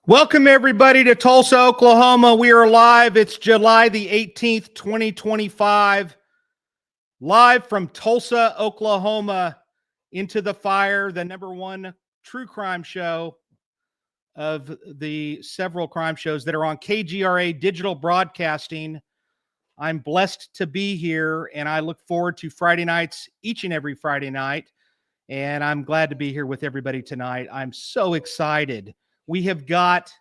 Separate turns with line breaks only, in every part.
Welcome, everybody, to Tulsa, Oklahoma. We are live. It's July the 18th, 2025. Live from Tulsa, Oklahoma, Into the Fire, the #1 true crime show of the several crime shows that are on KGRA Digital Broadcasting. I'm blessed to be here, and I look forward to Friday nights, each and every Friday night. And I'm glad to be here with everybody tonight. I'm so excited. We have got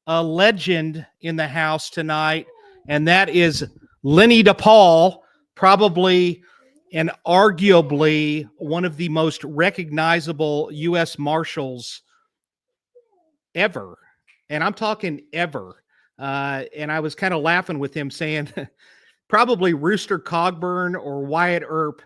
a legend in the house tonight, and that is Lenny DePaul, probably and arguably one of the most recognizable US Marshals ever. And I'm talking ever. And I was kind of laughing with him saying probably Rooster Cogburn or Wyatt Earp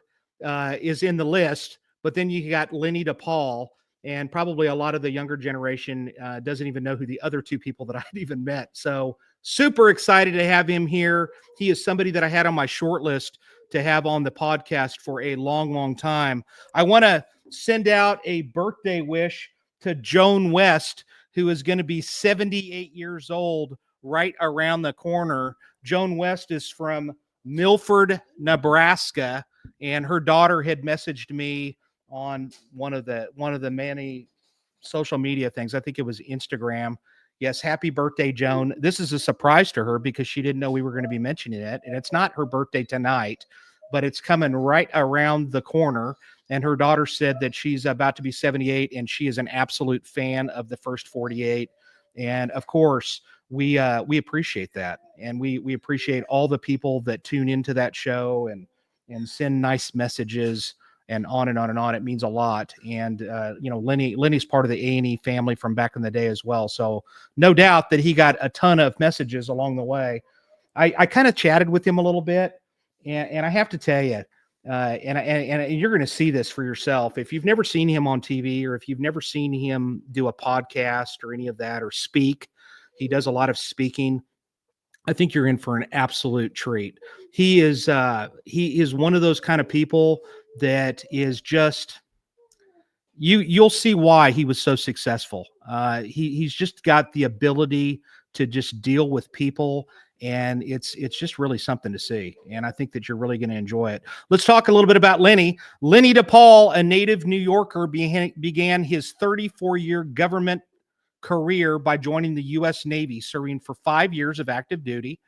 is in the list. But then you got Lenny DePaul, and probably a lot of the younger generation doesn't even know who the other two people that I'd even met. So super excited to have him here. He is somebody that I had on my short list to have on the podcast for a long, long time. I want to send out a birthday wish to Joan West, who is going to be 78 years old right around the corner. Joan West is from Milford, Nebraska, and her daughter had messaged me on one of the many social media things. I think it was Instagram. Yes, happy birthday, Joan. This is a surprise to her because she didn't know we were going to be mentioning it. And it's not her birthday tonight, but it's coming right around the corner. And her daughter said that she's about to be 78 and she is an absolute fan of the first 48. And of course, we appreciate that. And we appreciate all the people that tune into that show and send nice messages and on and on and on. It means a lot. And, Lenny's part of the A&E family from back in the day as well. So no doubt that he got a ton of messages along the way. I kind of chatted with him a little bit, and I have to tell you, and you're going to see this for yourself. If you've never seen him on TV, or if you've never seen him do a podcast or any of that, or speak, he does a lot of speaking. I think you're in for an absolute treat. He is one of those kind of people that is just you'll see why he was so successful. He's just got the ability to just deal with people, and it's just really something to see. And I think that you're really going to enjoy it. Let's talk a little bit about Lenny. Lenny DePaul, a native New Yorker, began his 34-year government career by joining the U.S. Navy, serving for 5 years of active duty.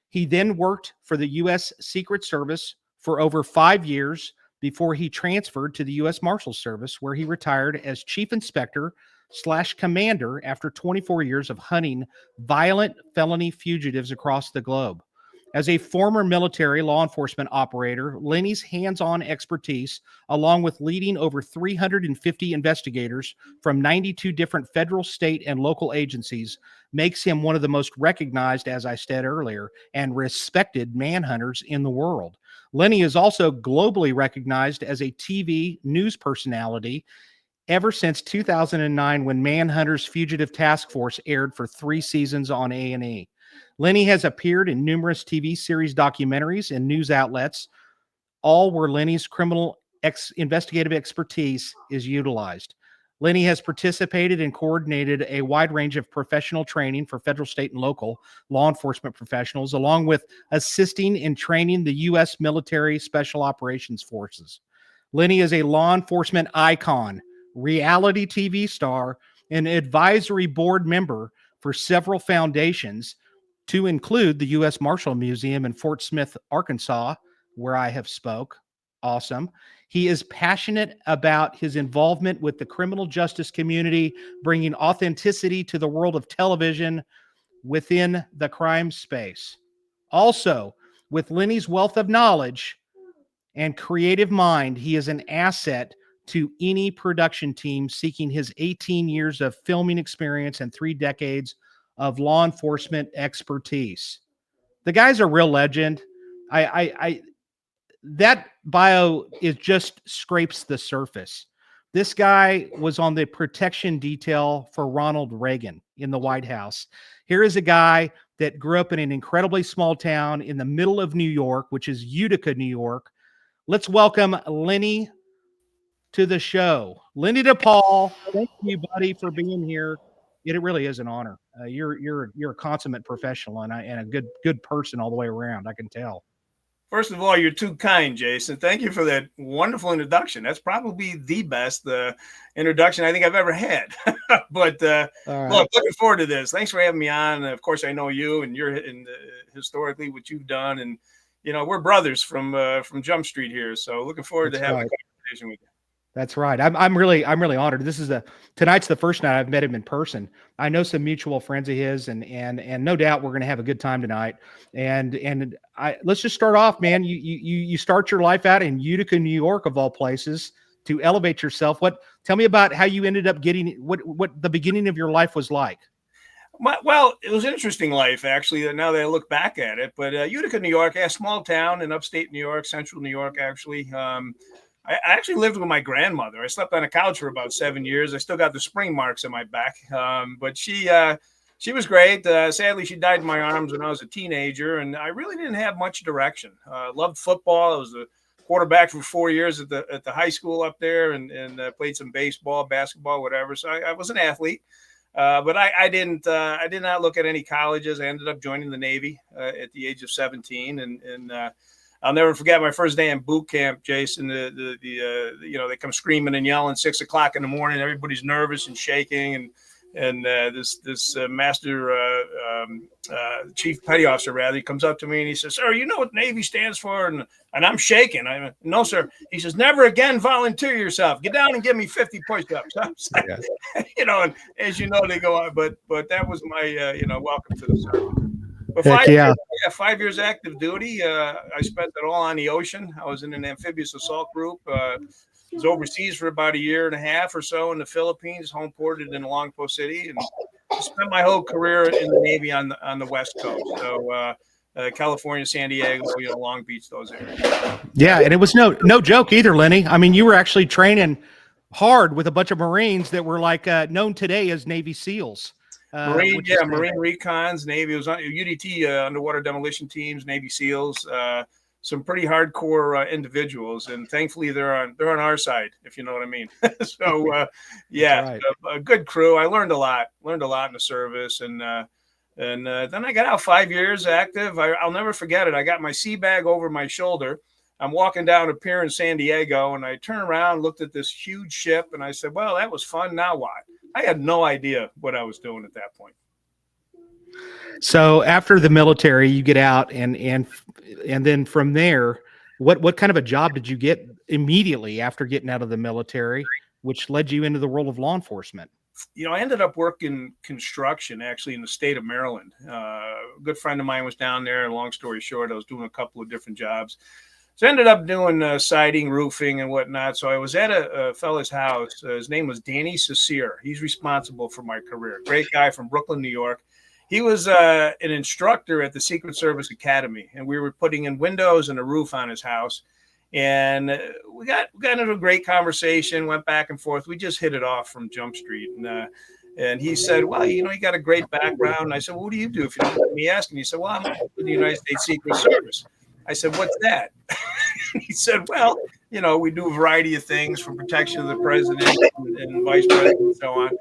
He then worked for the U.S. Secret Service for over 5 years before he transferred to the U.S. Marshals Service, where he retired as Chief Inspector/Commander after 24 years of hunting violent felony fugitives across the globe. As a former military law enforcement operator, Lenny's hands-on expertise, along with leading over 350 investigators from 92 different federal, state, and local agencies, makes him one of the most recognized, as I said earlier, and respected manhunters in the world. Lenny is also globally recognized as a TV news personality ever since 2009, when Manhunter's Fugitive Task Force aired for 3 seasons on A&E. Lenny has appeared in numerous TV series, documentaries, and news outlets, all where Lenny's criminal investigative expertise is utilized. Lenny has participated and coordinated a wide range of professional training for federal, state, and local law enforcement professionals, along with assisting in training the U.S. military special operations forces. Lenny is a law enforcement icon, reality TV star, and advisory board member for several foundations, to include the U.S. Marshal Museum in Fort Smith, Arkansas, where I have spoke. Awesome. He is passionate about his involvement with the criminal justice community, bringing authenticity to the world of television within the crime space. Also, with Lenny's wealth of knowledge and creative mind, he is an asset to any production team seeking his 18 years of filming experience and 3 decades of law enforcement expertise. The guy's a real legend. That bio is just scrapes the surface. This guy was on the protection detail for Ronald Reagan in the White House. Here is a guy that grew up in an incredibly small town in the middle of New York, which is Utica, New York. Let's welcome Lenny to the show. Lenny DePaul, thank you, buddy, for being here. It really is an honor. You're a consummate professional and a good person all the way around. I can tell.
First of all, you're too kind, Jason. Thank you for that wonderful introduction. That's probably the best introduction I think I've ever had. But look, looking forward to this. Thanks for having me on. Of course, I know you, and you're historically what you've done, and we're brothers from Jump Street here. So looking forward to having a conversation with you.
That's right. I'm really honored. Tonight's the first night I've met him in person. I know some mutual friends of his, and no doubt we're going to have a good time tonight. And let's just start off, man. You start your life out in Utica, New York, of all places, to elevate yourself. Tell me about how you ended up getting what the beginning of your life was like.
Well, it was an interesting life, actually, now that I look back at it. But Utica, New York, a small town in upstate New York, central New York, actually. I actually lived with my grandmother. I slept on a couch for about 7 years. I still got the spring marks on my back. But she was great. Sadly, she died in my arms when I was a teenager, and I really didn't have much direction. Loved football. I was a quarterback for 4 years at the high school up there, and played some baseball, basketball, whatever. So I was an athlete. But I did not look at any colleges. I ended up joining the Navy at the age of 17, and I'll never forget my first day in boot camp, Jason. They come screaming and yelling 6 o'clock in the morning. Everybody's nervous and shaking, and this master chief petty officer, rather, he comes up to me and he says, "Sir, you know what Navy stands for?" And I'm shaking. "No, sir." He says, "Never again volunteer yourself. Get down and give me 50 push-ups." And as you know, they go on. But that was my welcome to the service. But 5 years active duty. I spent it all on the ocean. I was in an amphibious assault group. Was overseas for about a year and a half or so in the Philippines, home ported in Longpo City, and spent my whole career in the Navy on the West Coast. So California, San Diego, Long Beach, those areas.
Yeah, and it was no joke either, Lenny. I mean, you were actually training hard with a bunch of Marines that were known today as Navy SEALs.
Marine recons, Navy. It was on UDT, underwater demolition teams, Navy SEALs. Some pretty hardcore individuals, and thankfully they're on our side, if you know what I mean. So right. A good crew. I learned a lot in the service, and then I got out 5 years active. I'll never forget it. I got my sea bag over my shoulder. I'm walking down a pier in San Diego, and I turned around, looked at this huge ship, and I said, "Well, that was fun. Now what?" I had no idea what I was doing at that point.
So after the military, you get out, and then from there, what kind of a job did you get immediately after getting out of the military, which led you into the world of law enforcement?
I ended up working construction, actually, in the state of Maryland. A good friend of mine was down there. Long story short, I was doing a couple of different jobs. So I ended up doing siding, roofing, and whatnot. So I was at a fella's house. His name was Danny Cecere. He's responsible for my career. Great guy from Brooklyn, New York. He was an instructor at the Secret Service Academy, and we were putting in windows and a roof on his house. And we got into a great conversation, went back and forth. We just hit it off from Jump Street. And he said, "Well, you got a great background." And I said, "Well, what do you do, if you don't mind me asking?" He said, "Well, I'm in the United States Secret Service." I said, "What's that?" He said, "Well, we do a variety of things for protection of the president and vice president and so on.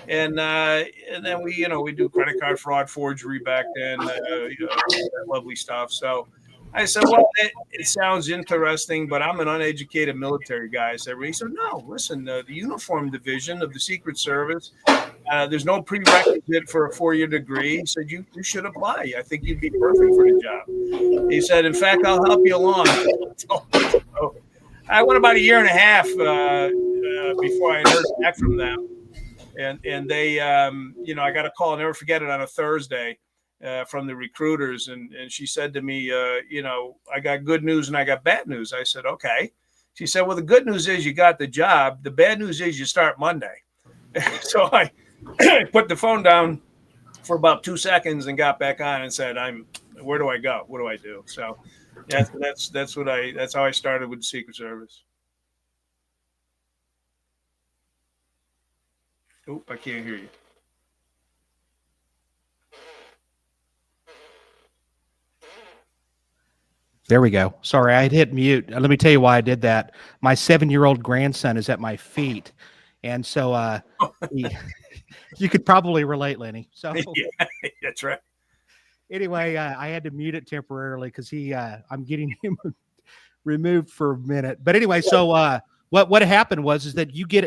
And then we do credit card fraud, forgery back then, that lovely stuff." So I said, "Well, it sounds interesting, but I'm an uneducated military guy." I said, he said, "No, listen, the uniform division of the Secret Service, there's no prerequisite for a 4-year degree." He said, you should apply. I think you'd be perfect for the job." He said, "In fact, I'll help you along." So I went about a year and a half before I heard back from them. And they, I got a call, I'll never forget it, on a Thursday from the recruiters. And she said to me, "I got good news and I got bad news." I said, "Okay." She said, "Well, the good news is you got the job. The bad news is you start Monday." So I put the phone down for about 2 seconds and got back on and said, "Where do I go? What do I do?" So that's how I started with the Secret Service. Oh, I can't hear you.
There we go. Sorry, I had hit mute. Let me tell you why I did that. My 7-year-old grandson is at my feet. And so You could probably relate, Lenny. So
Yeah, that's right.
anyway, I had to mute it temporarily because I'm getting him removed for a minute. But anyway, so what happened was is that you go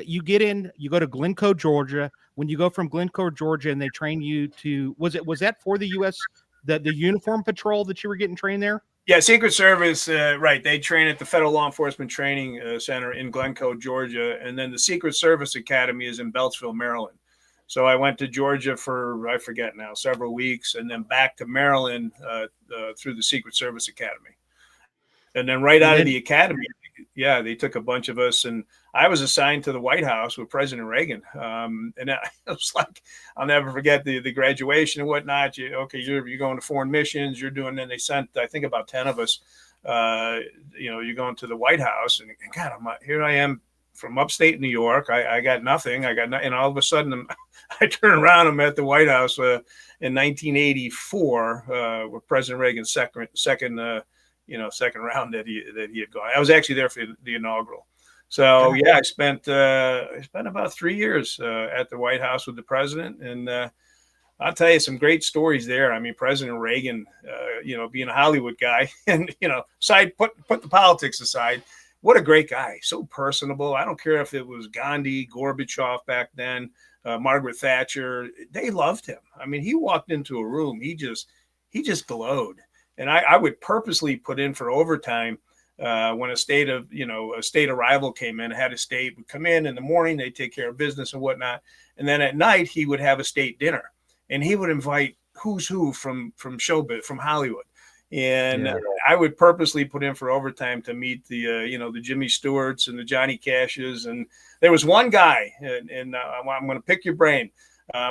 to Glencoe, Georgia. When you go from Glencoe, Georgia, and they train you to was that for the U.S. the uniform patrol that you were getting trained there?
Yeah, Secret Service, right. They train at the Federal Law Enforcement Training Center in Glencoe, Georgia. And then the Secret Service Academy is in Beltsville, Maryland. So I went to Georgia for, I forget now, several weeks, and then back to Maryland through the Secret Service Academy. And then right out of the academy, yeah, they took a bunch of us, and I was assigned to the White House with President Reagan. And I was like, I'll never forget the graduation and whatnot. You're going to foreign missions. You're doing, and they sent, I think, about 10 of us. You're going to the White House, and God, here I am from upstate New York. I got nothing. And all of a sudden, I turn around. I'm at the White House in 1984 with President Reagan's second round that he had gone. I was actually there for the inaugural. So yeah, I spent about 3 years at the White House with the president, and I'll tell you some great stories there. I mean, President Reagan, being a Hollywood guy, and put the politics aside, what a great guy, so personable. I don't care if it was Gandhi, Gorbachev back then, Margaret Thatcher, they loved him. I mean, he walked into a room, he just glowed. And I would purposely put in for overtime when a state arrival came in. Had a state would come in the morning, they'd take care of business and whatnot, and then at night he would have a state dinner, and he would invite who's who from showbiz, from Hollywood, and I would purposely put in for overtime to meet the Jimmy Stewarts and the Johnny Cashes, and there was one guy, and I'm going to pick your brain.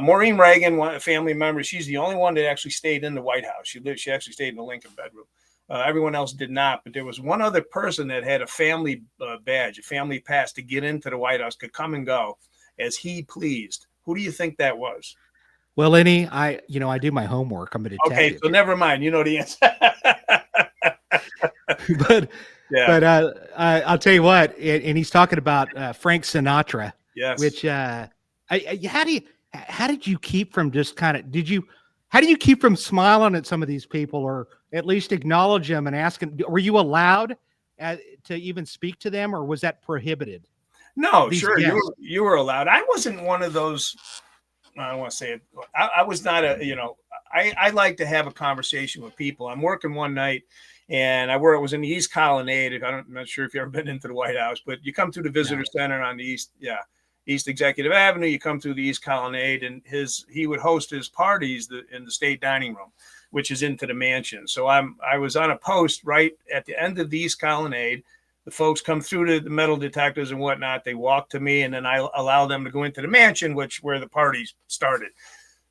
Maureen Reagan, a family member, she's the only one that actually stayed in the White House. She actually stayed in the Lincoln bedroom. Everyone else did not, but there was one other person that had a family badge, a family pass to get into the White House, could come and go as he pleased. Who do you think that was?
Well, Lenny, I do my homework. I'm a detective.
Okay, so never mind. You know the answer.
But I'll tell you what, and he's talking about Frank Sinatra.
Yes.
Which how did you keep from just how do you keep from smiling at some of these people, or at least acknowledge them and ask them? Were you allowed to even speak to them, or was that prohibited?
No, sure. You were allowed. I wasn't one of those. I don't want to say it. I was not I like to have a conversation with people. I'm working one night, and it was in the East Colonnade. I'm not sure if you've ever been into the White House, but you come through the visitor center on the East Executive Avenue, you come through the East Colonnade, and he would host his parties in the state dining room, which is into the mansion. So I was on a post right at the end of the East Colonnade. The folks come through the metal detectors and whatnot. They walk to me, and then I allow them to go into the mansion, where the parties started.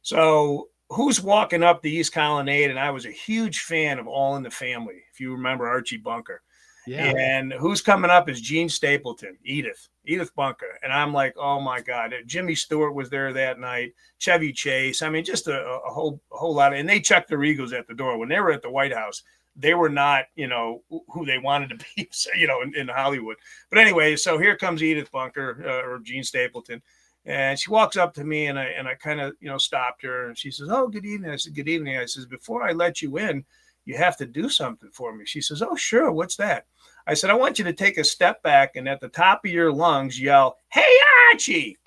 So who's walking up the East Colonnade? And I was a huge fan of All in the Family, if you remember Archie Bunker. Yeah. And who's coming up is Gene Stapleton, Edith Bunker. And I'm like, oh my God, Jimmy Stewart was there that night, Chevy Chase. I mean, just a whole lot and they checked their egos at the door. When they were at the White House, they were not, who they wanted to be, in Hollywood. But anyway, so here comes Edith Bunker or Gene Stapleton. And she walks up to me, and I kind of, stopped her, and she says, "Oh, good evening." I said, "Good evening." I says, "Before I let you in, you have to do something for me." She says, "Oh, sure. What's that?" I said, "I want you to take a step back and at the top of your lungs yell, 'Hey, Archie!'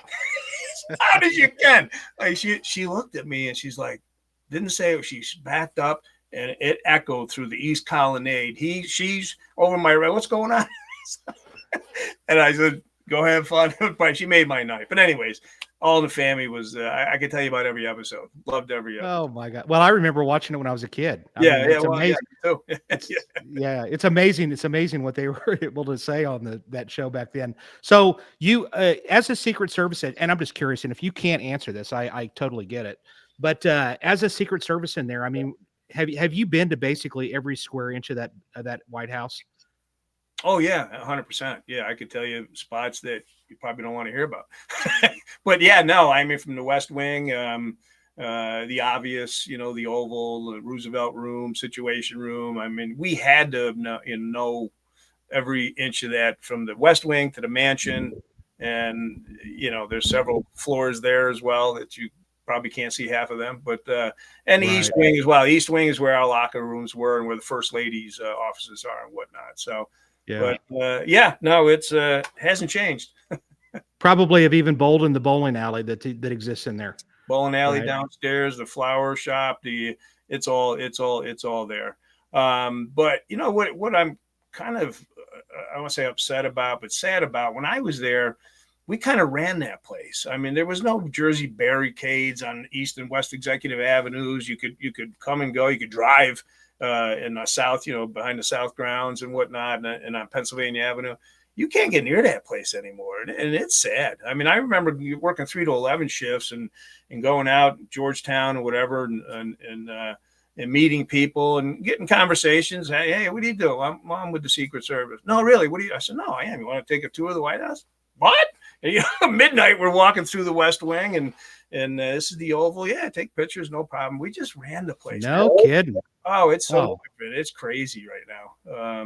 As loud as you can." Like she looked at me and she's like, didn't say it. She's backed up and it echoed through the East Colonnade. She's over my right. What's going on? And I said, "Go have fun." She made my night. But anyways, All in the Family was, I could tell you about every episode. Loved every episode.
Oh my God. Well, I remember watching it when I was a kid.
It's
amazing.
Too.
It's amazing. It's amazing what they were able to say on that show back then. So you, as a Secret Service, and I'm just curious, and if you can't answer this, I totally get it. But as a Secret Service in there, I mean, have you been to basically every square inch of that White House?
Oh yeah, 100%. Yeah, I could tell you spots that you probably don't want to hear about. But yeah, no, I mean, from the West Wing, the obvious, the Oval, the Roosevelt Room, Situation Room. I mean, we had to know every inch of that, from the West Wing to the mansion, and there's several floors there as well that you probably can't see half of them, but and the East Wing as well. East Wing is where our locker rooms were and where the First Lady's offices are and whatnot. So,
Yeah.
but no, it's hasn't changed.
Probably have even bowled in the bowling alley that exists in there.
Bowling alley downstairs, the flower shop, it's all there. But what I'm kind of I want to say upset about, but sad about, when I was there, we kind of ran that place. I mean, there was no Jersey barricades on East and West Executive Avenues. You could come and go. You could drive in the South, behind the South grounds and whatnot, and on Pennsylvania Avenue. You can't get near that place anymore, and it's sad. I mean, I remember working 3 to 11 shifts and going out Georgetown or whatever, and meeting people and getting conversations. Hey, what do you do? I'm with the Secret Service. No, really? What do you? I said, no, I am. You want to take a tour of the White House? What? Midnight, we're walking through the West Wing, and this is the Oval. Yeah, take pictures, no problem. We just ran the place.
No kidding.
Oh, it's so different. It's crazy right now.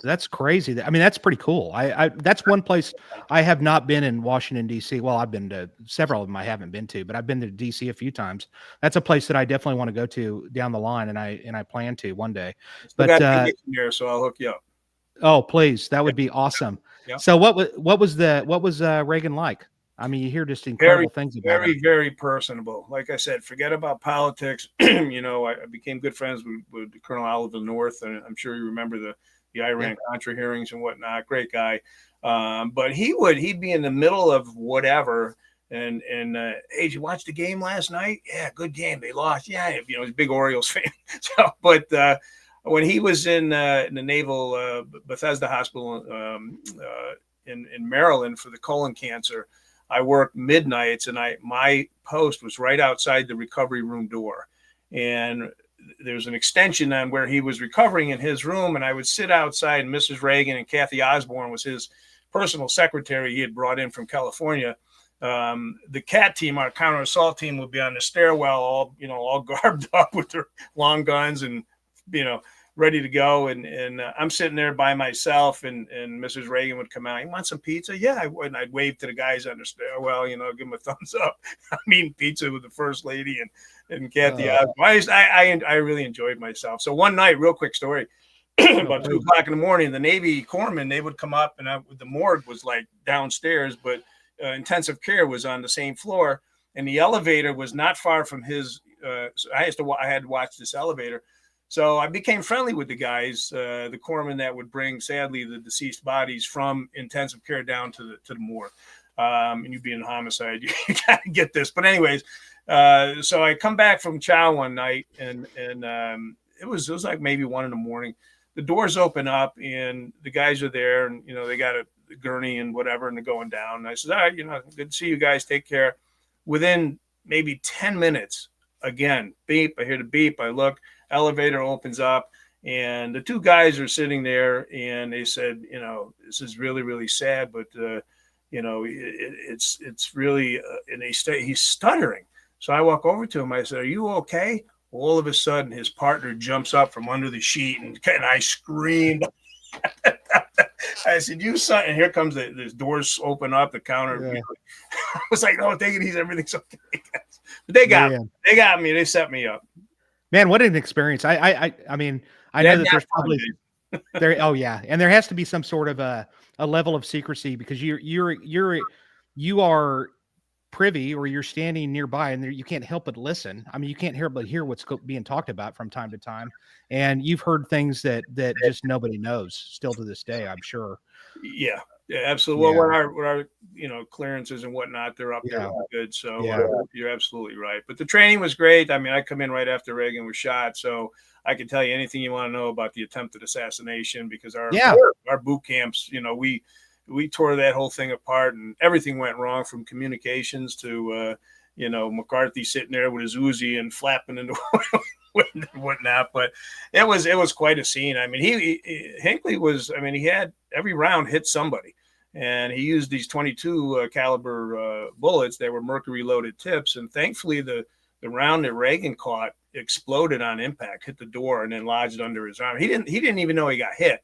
That's crazy. I mean, that's pretty cool. I that's one place I have not been in Washington, D.C. Well, I've been to several of them I haven't been to, but I've been to D.C. a few times. That's a place that I definitely want to go to down the line, and I plan to one day. But
here, so I'll hook you up.
Oh, please. That would be awesome. Yep. So what was Reagan like? I mean, you hear just incredible things about him.
Very personable. Like I said, forget about politics. I became good friends with Colonel Oliver North, and I'm sure you remember the Iran-Contra hearings and whatnot. Great guy. But he'd be in the middle of whatever, and hey, did you watch the game last night? Yeah, good game. They lost. Yeah, he's a big Orioles fan. So, but when he was in the Naval Bethesda Hospital in Maryland for the colon cancer, I worked midnights, and my post was right outside the recovery room door, and there's an extension on where he was recovering in his room, and I would sit outside, and Mrs. Reagan and Kathy Osborne was his personal secretary he had brought in from California. The CAT team, our counter assault team, would be on the stairwell, all garbed up with their long guns and ready to go, and I'm sitting there by myself, and Mrs. Reagan would come out. You want some pizza? Yeah, I would. And I'd wave to the guys on the stairwell, give them a thumbs up. I'm eating pizza with the First Lady and Kathy. I really enjoyed myself. So one night, real quick story, about 2 o'clock in the morning, the Navy corpsmen, they would come up, and the morgue was like downstairs, but intensive care was on the same floor, and the elevator was not far from his. So I had to watch this elevator. So I became friendly with the guys, the corpsmen that would bring, sadly, the deceased bodies from intensive care down to the morgue. And you'd be in homicide, you gotta get this. But anyways, so I come back from chow one night, and it was like maybe 1 a.m. The doors open up, and the guys are there, and they got a gurney and whatever, and they're going down. And I said, all right, good to see you guys. Take care. Within maybe 10 minutes, again, beep. I hear the beep. I look. Elevator opens up, and the 2 guys are sitting there, and they said, this is really, really sad, but it's really, and he's stuttering. So I walk over to him. I said, are you okay? Well, all of a sudden, his partner jumps up from under the sheet, and I screamed. I said, you son, and here comes the doors open up, the counter. Yeah. I was like, no, take it easy, everything's okay. But they got me. They got me. They set me up.
Man, what an experience! I mean, I know that there's probably there. Oh yeah, and there has to be some sort of a level of secrecy, because you are privy, or you're standing nearby, and you can't help but listen. I mean, you can't help but hear what's being talked about from time to time, and you've heard things that just nobody knows still to this day, I'm sure.
Yeah, absolutely. Yeah. Well, what our clearances and whatnot, they're up there good. So you're absolutely right. But the training was great. I mean, I come in right after Reagan was shot, so I can tell you anything you want to know about the attempted assassination, because our boot camps, we tore that whole thing apart, and everything went wrong, from communications to McCarthy sitting there with his Uzi and flapping in the and whatnot. But it was quite a scene. I mean, Hinckley was, I mean, he had every round hit somebody, and he used these 22 caliber bullets that were mercury loaded tips, and thankfully the round that Reagan caught exploded on impact, hit the door, and then lodged under his arm. He didn't even know he got hit.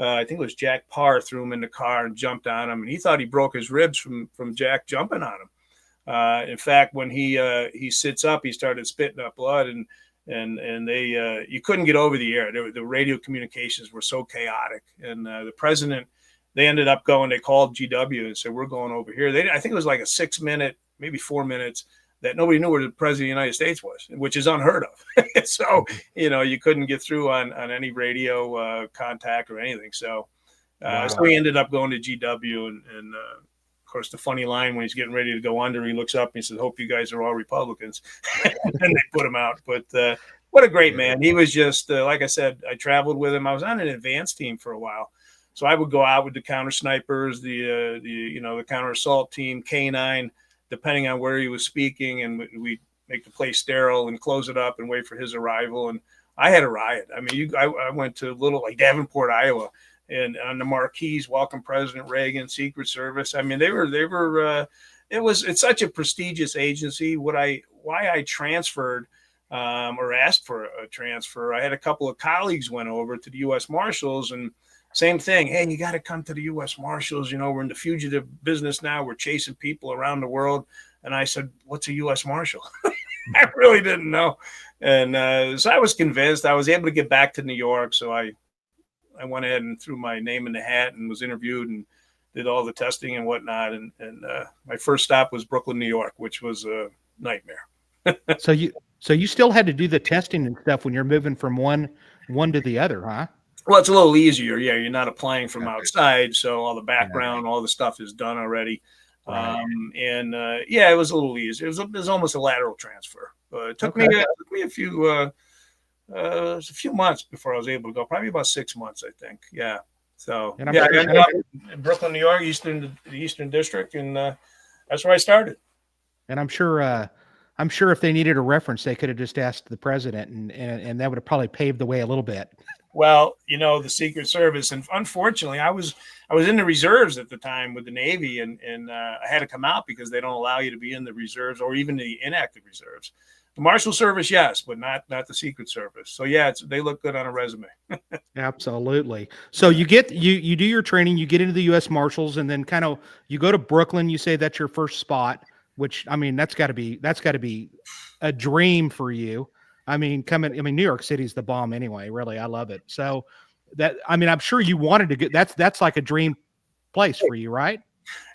I think it was Jack Parr threw him in the car and jumped on him, and he thought he broke his ribs from Jack jumping on him. In fact, when he sits up, he started spitting up blood, and they you couldn't get over the air. The radio communications were so chaotic, and the president, they ended up going. They called GW and said, "We're going over here." I think it was like a 6 minute, maybe 4 minutes, that nobody knew where the president of the United States was, which is unheard of. So, you couldn't get through on any radio contact or anything. So,
Wow.
So we ended up going to GW, and of course, the funny line when he's getting ready to go under, he looks up and he says, "Hope you guys are all Republicans." And they put him out. But what a great man. He was just, like I said, I traveled with him. I was on an advance team for a while. So I would go out with the counter snipers, the counter assault team, K9, depending on where he was speaking, and we make the place sterile and close it up and wait for his arrival. And I had a riot. I mean, I went to little like Davenport, Iowa, and on the marquees, welcome President Reagan, Secret Service. I mean, it's such a prestigious agency. Why I transferred or asked for a transfer, I had a couple of colleagues went over to the US Marshals, and same thing. Hey, you got to come to the U.S. Marshals. We're in the fugitive business now. We're chasing people around the world. And I said, "What's a U.S. Marshal?" I really didn't know. And so I was convinced. I was able to get back to New York. So I went ahead and threw my name in the hat and was interviewed and did all the testing and whatnot. And my first stop was Brooklyn, New York, which was a nightmare.
So you still had to do the testing and stuff when you're moving from one to the other, huh?
Well, it's a little easier. Yeah, you're not applying from outside, so all the background, all the stuff is done already. Right. It was a little easier. It was almost a lateral transfer. It took me a few months before I was able to go. Probably about 6 months, I think. Yeah. So I ended up in Brooklyn, New York, the Eastern District, and that's where I started.
And I'm sure if they needed a reference, they could have just asked the president, and that would have probably paved the way a little bit.
Well, the Secret Service, and unfortunately, I was in the reserves at the time with the Navy, and I had to come out because they don't allow you to be in the reserves or even the inactive reserves. The Marshal Service, yes, but not the Secret Service. So yeah, they look good on a resume.
Absolutely. So you do your training, you get into the U.S. Marshals, and then kind of you go to Brooklyn. You say that's your first spot, which I mean that's got to be a dream for you. I mean, New York City's the bomb anyway. Really, I love it. So I'm sure you wanted to get. That's like a dream place for you, right?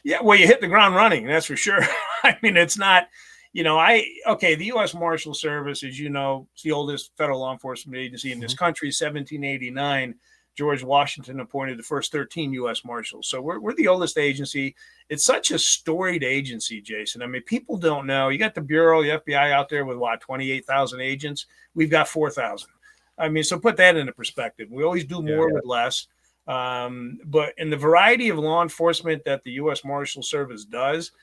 Yeah. Well, you hit the ground running. That's for sure. I mean, it's not. The U.S. Marshal Service, as you know, it's the oldest federal law enforcement agency in this country. 1789, George Washington appointed the first 13 U.S. Marshals. So we're the oldest agency. It's such a storied agency, Jason. I mean, people don't know. You got the Bureau, the FBI out there with 28,000 agents. We've got 4,000. I mean, so put that into perspective. We always do more with less. But in the variety of law enforcement that the U.S. Marshal Service does,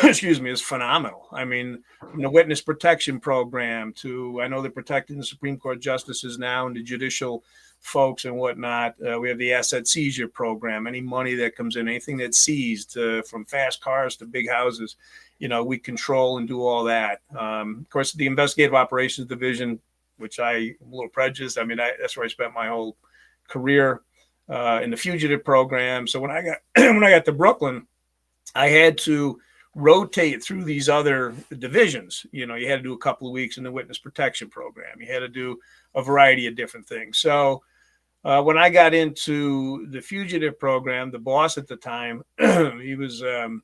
is phenomenal. I mean, from the witness protection program to, I know they're protecting the Supreme Court justices now and the judicial folks and whatnot. We have the asset seizure program. Any money that comes in, anything that's seized, from fast cars to big houses, we control and do all that. Of course, the investigative operations division, which I'm a little prejudiced. I mean, that's where I spent my whole career in the fugitive program. So when I got to Brooklyn, I had to rotate through these other divisions. You had to do a couple of weeks in the witness protection program. You had to do a variety of different things. So when I got into the fugitive program, the boss at the time, he was an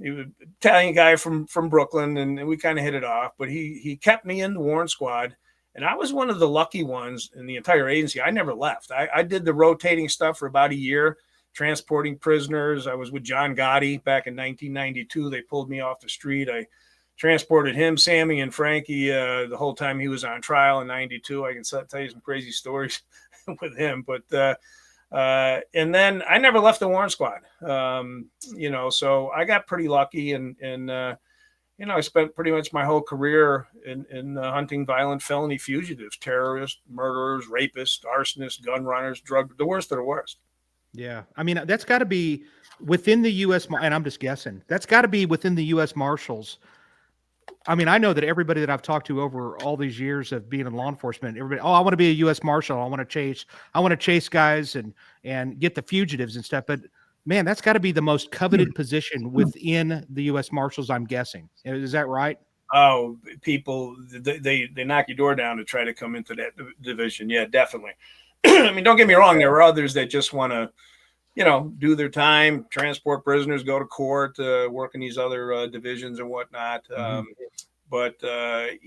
Italian guy from Brooklyn, and we kind of hit it off. But he kept me in the warrant squad, and I was one of the lucky ones in the entire agency. I never left. I did the rotating stuff for about a year, transporting prisoners. I was with John Gotti back in 1992. They pulled me off the street. I transported him, Sammy, and Frankie the whole time he was on trial in 92. I can tell you some crazy stories with him. But and then I never left the warrant squad. So I got pretty lucky, and I spent pretty much my whole career in hunting violent felony fugitives, terrorists, murderers, rapists, arsonists, gun runners, the worst of the worst.
Yeah. I mean, that's got to be within the U.S. and I'm just guessing, that's got to be within the U.S. Marshals. I mean, I know that everybody that I've talked to over all these years of being in law enforcement, everybody, oh, I want to be a U.S. Marshal. I want to chase guys and get the fugitives and stuff. But man, that's got to be the most coveted position within the U.S. Marshals, I'm guessing. Is that right?
Oh, people, they knock your door down to try to come into that division. Yeah, definitely. I mean, don't get me wrong. There are others that just want to, do their time, transport prisoners, go to court, work in these other divisions and whatnot. But the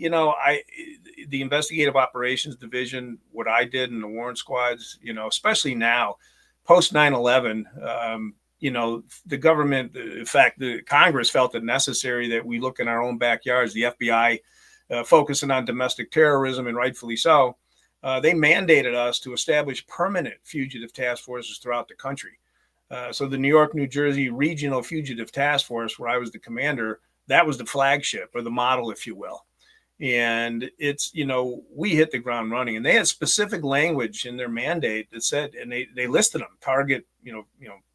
investigative operations division, what I did in the warrant squads, especially now, post 9/11, the government, in fact, the Congress felt it necessary that we look in our own backyards. The FBI, focusing on domestic terrorism, and rightfully so. They mandated us to establish permanent fugitive task forces throughout the country. So the New York, New Jersey Regional Fugitive Task Force, where I was the commander, that was the flagship or the model, if you will. And it's, we hit the ground running, and they had specific language in their mandate that said, and they listed them, target,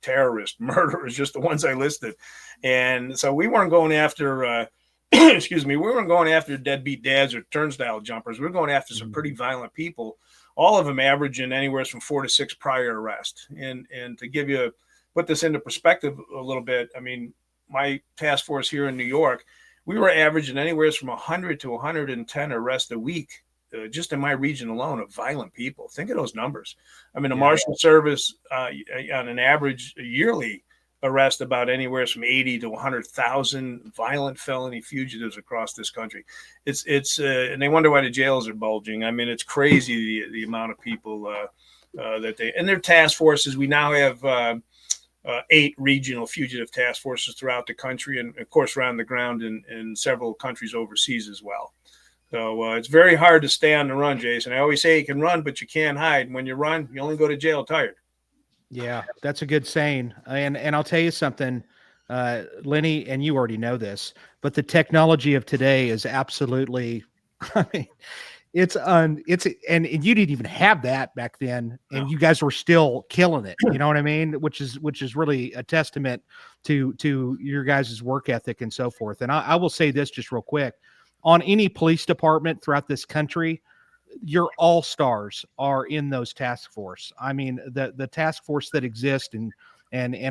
terrorists, murderers, just the ones I listed. And so we weren't going after, we weren't going after deadbeat dads or turnstile jumpers. We were going after some pretty violent people, all of them averaging anywhere from 4 to 6 prior arrests. And to put this into perspective a little bit, I mean, my task force here in New York, we were averaging anywhere from 100 to 110 arrests a week, just in my region alone, of violent people. Think of those numbers. I mean, the Marshal Service, on an average yearly, arrest about anywhere from 80 to 100,000 violent felony fugitives across this country. It's and they wonder why the jails are bulging. I mean, it's crazy the amount of people that they, and their task forces. We now have 8 regional fugitive task forces throughout the country, and of course around the ground in several countries overseas as well. So it's very hard to stay on the run, Jason. I always say you can run, but you can't hide. When you run, you only go to jail tired.
Yeah, that's a good saying. And I'll tell you something, Lenny, and you already know this, but the technology of today is absolutely, I mean, and you didn't even have that back then, and you guys were still killing it. You know what I mean? Which is really a testament to your guys' work ethic and so forth. And I will say this just real quick, on any police department throughout this country, your all-stars are in those task force. I mean, the task force that exist, and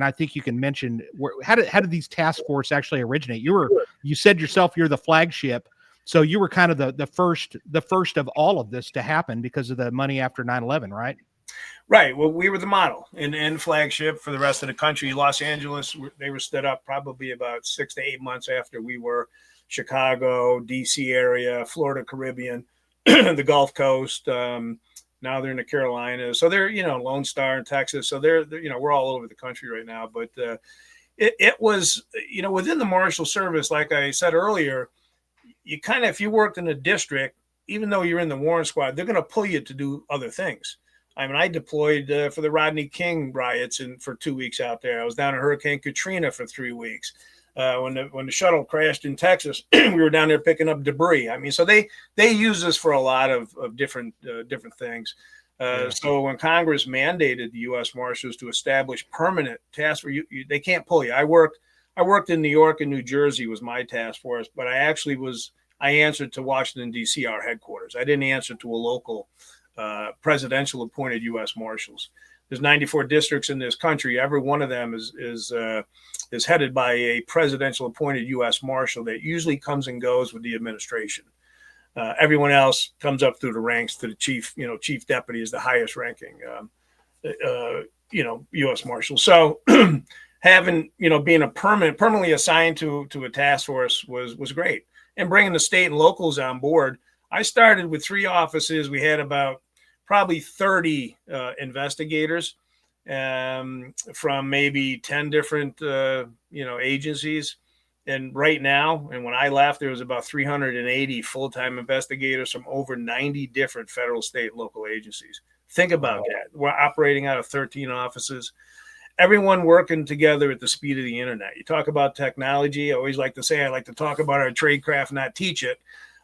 I think you can mention how did these task force actually originate? You said yourself you're the flagship, so you were kind of the first of all of this to happen because of the money after 9/11, right?
Right. Well, we were the model and flagship for the rest of the country. Los Angeles, they were stood up probably about 6 to 8 months after we were. Chicago, DC area, Florida, Caribbean, the Gulf Coast. Now they're in the Carolinas. So they're, Lone Star in Texas. So they're we're all over the country right now. But it was, within the Marshal Service, like I said earlier, you kind of, if you worked in a district, even though you're in the warrant squad, they're going to pull you to do other things. I mean, I deployed for the Rodney King riots for 2 weeks out there. I was down in Hurricane Katrina for 3 weeks. When the shuttle crashed in Texas, we were down there picking up debris. I mean, so they use us for a lot of different things. So when Congress mandated the U.S. Marshals to establish permanent tasks for you, they can't pull you. I worked in New York and New Jersey was my task force, but I answered to Washington, D.C., our headquarters. I didn't answer to a local presidential appointed U.S. Marshals. There's 94 districts in this country. Every one of them is headed by a presidential appointed U.S. Marshal that usually comes and goes with the administration. Everyone else comes up through the ranks to the chief. Chief deputy is the highest ranking, U.S. Marshal. So having, being permanently assigned to a task force was great. And bringing the state and locals on board. I started with 3 offices. We had about probably 30 investigators from maybe 10 different, agencies. And right now, and when I left, there was about 380 full-time investigators from over 90 different federal, state, and local agencies. Think about that. We're operating out of 13 offices. Everyone working together at the speed of the internet. You talk about technology. I always like to say I like to talk about our trade craft, not teach it.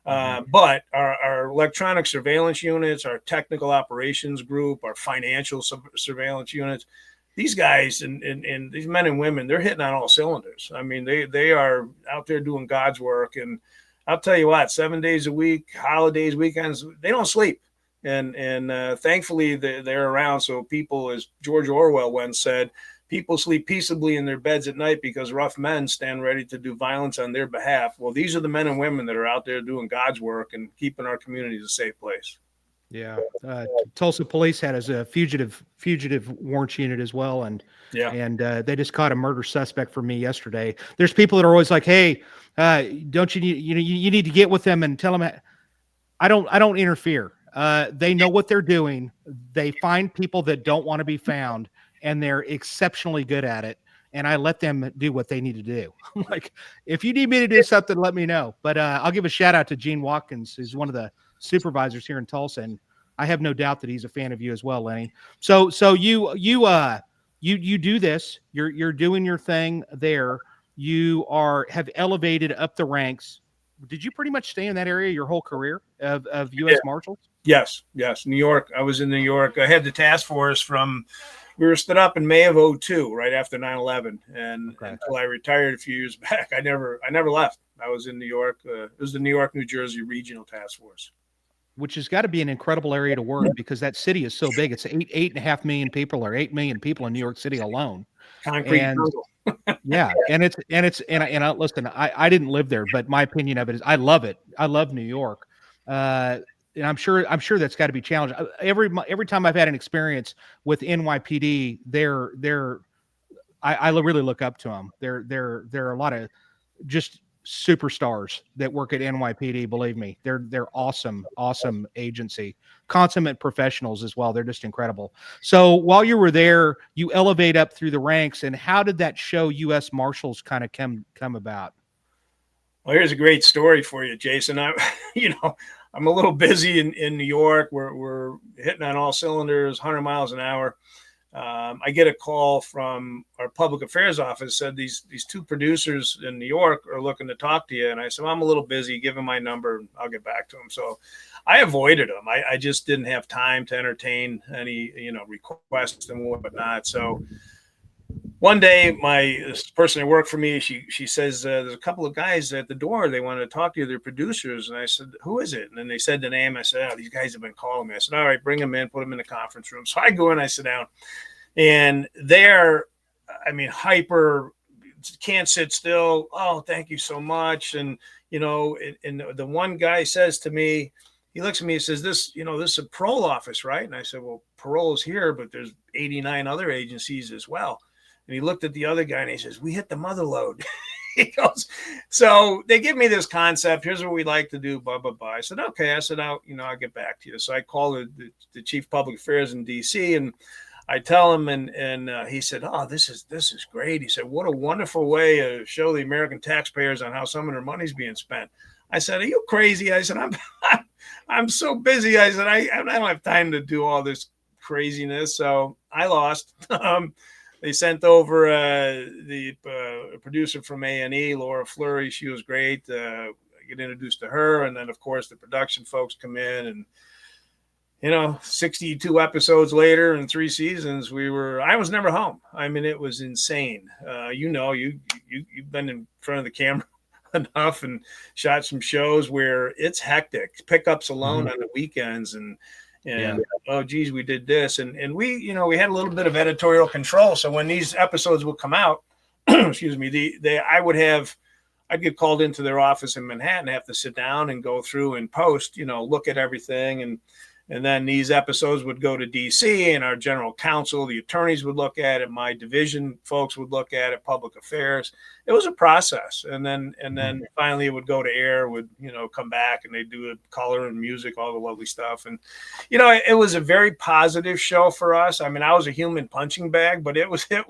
But our electronic surveillance units, our technical operations group, our financial surveillance units, these guys and these men and women, they're hitting on all cylinders. I mean, they are out there doing God's work. And I'll tell you what, 7 days a week, holidays, weekends, they don't sleep. And thankfully they're around. So people, as George Orwell once said, people sleep peaceably in their beds at night because rough men stand ready to do violence on their behalf. Well, these are the men and women that are out there doing God's work and keeping our communities a safe place.
Yeah. Tulsa police had as a fugitive warrant unit as well. And they just caught a murder suspect for me yesterday. There's people that are always like, hey, don't you need, you need to get with them and tell them. I don't interfere. They know what they're doing. They find people that don't want to be found, and they're exceptionally good at it. And I let them do what they need to do. Like, if you need me to do something, let me know. But I'll give a shout out to Gene Watkins, who's one of the supervisors here in Tulsa, and I have no doubt that he's a fan of you as well, Lenny. So you do this. You're doing your thing there. You have elevated up the ranks. Did you pretty much stay in that area your whole career of US Marshals?
Yes. New York. I was in New York. I had the task force we were stood up in May of 2002, right after 9/11. And until I retired a few years back, I never left. I was in New York. It was the New York, New Jersey Regional Task Force.
Which has got to be an incredible area to work because that city is so big. It's 8.5 million people, or 8 million people in New York City alone.
Concrete
jungle. Yeah. And listen, I didn't live there, but my opinion of it is I love it. I love New York. And I'm sure that's got to be challenging. Every time I've had an experience with NYPD, I really look up to them. There are a lot of just superstars that work at NYPD. Believe me, they're awesome agency, consummate professionals as well. They're just incredible. So while you were there, you elevate up through the ranks, and how did that show US Marshals kind of come about?
Well, here's a great story for you, Jason. I'm a little busy in New York. We're hitting on all cylinders, 100 miles an hour. I get a call from our public affairs office, said these two producers in New York are looking to talk to you. And I said, well, I'm a little busy. Give them my number. I'll get back to them. So I avoided them. I just didn't have time to entertain any, requests and whatnot. So one day, this person that worked for me, she says, there's a couple of guys at the door. They wanted to talk to you. They're producers. And I said, who is it? And then they said the name. I said, oh, these guys have been calling me. I said, all right, bring them in, put them in the conference room. So I go in, I sit down, and they're, hyper, can't sit still. Oh, thank you so much. And, and the one guy says to me, he looks at me and says, this is a parole office, right? And I said, well, parole is here, but there's 89 other agencies as well. And he looked at the other guy and he says, we hit the mother load. He goes, so they give me this concept. Here's what we'd like to do, blah, blah, blah. I said, okay. I said, I'll get back to you. So I called the chief public affairs in DC, and I tell him, and he said, oh, this is great. He said, what a wonderful way to show the American taxpayers on how some of their money's being spent. I said, are you crazy? I said, I'm so busy. I said, I don't have time to do all this craziness. So I lost. They sent over the producer from A&E, Laura Fleury. She was great. I get introduced to her. And then, of course, the production folks come in. And, 62 episodes later and 3 seasons, I was never home. It was insane. You've been in front of the camera enough and shot some shows where it's hectic. Pickups alone on the weekends and oh geez, we did this, and we we had a little bit of editorial control. So when these episodes would come out, excuse me, I'd get called into their office in Manhattan, have to sit down and go through and post, look at everything, and then these episodes would go to DC, and our general counsel, the attorneys would look at it, my division folks would look at it, public affairs. It was a process, and then finally it would go to air, would come back, and they do the color and music, all the lovely stuff, and it was a very positive show for us. I was a human punching bag, but it was good.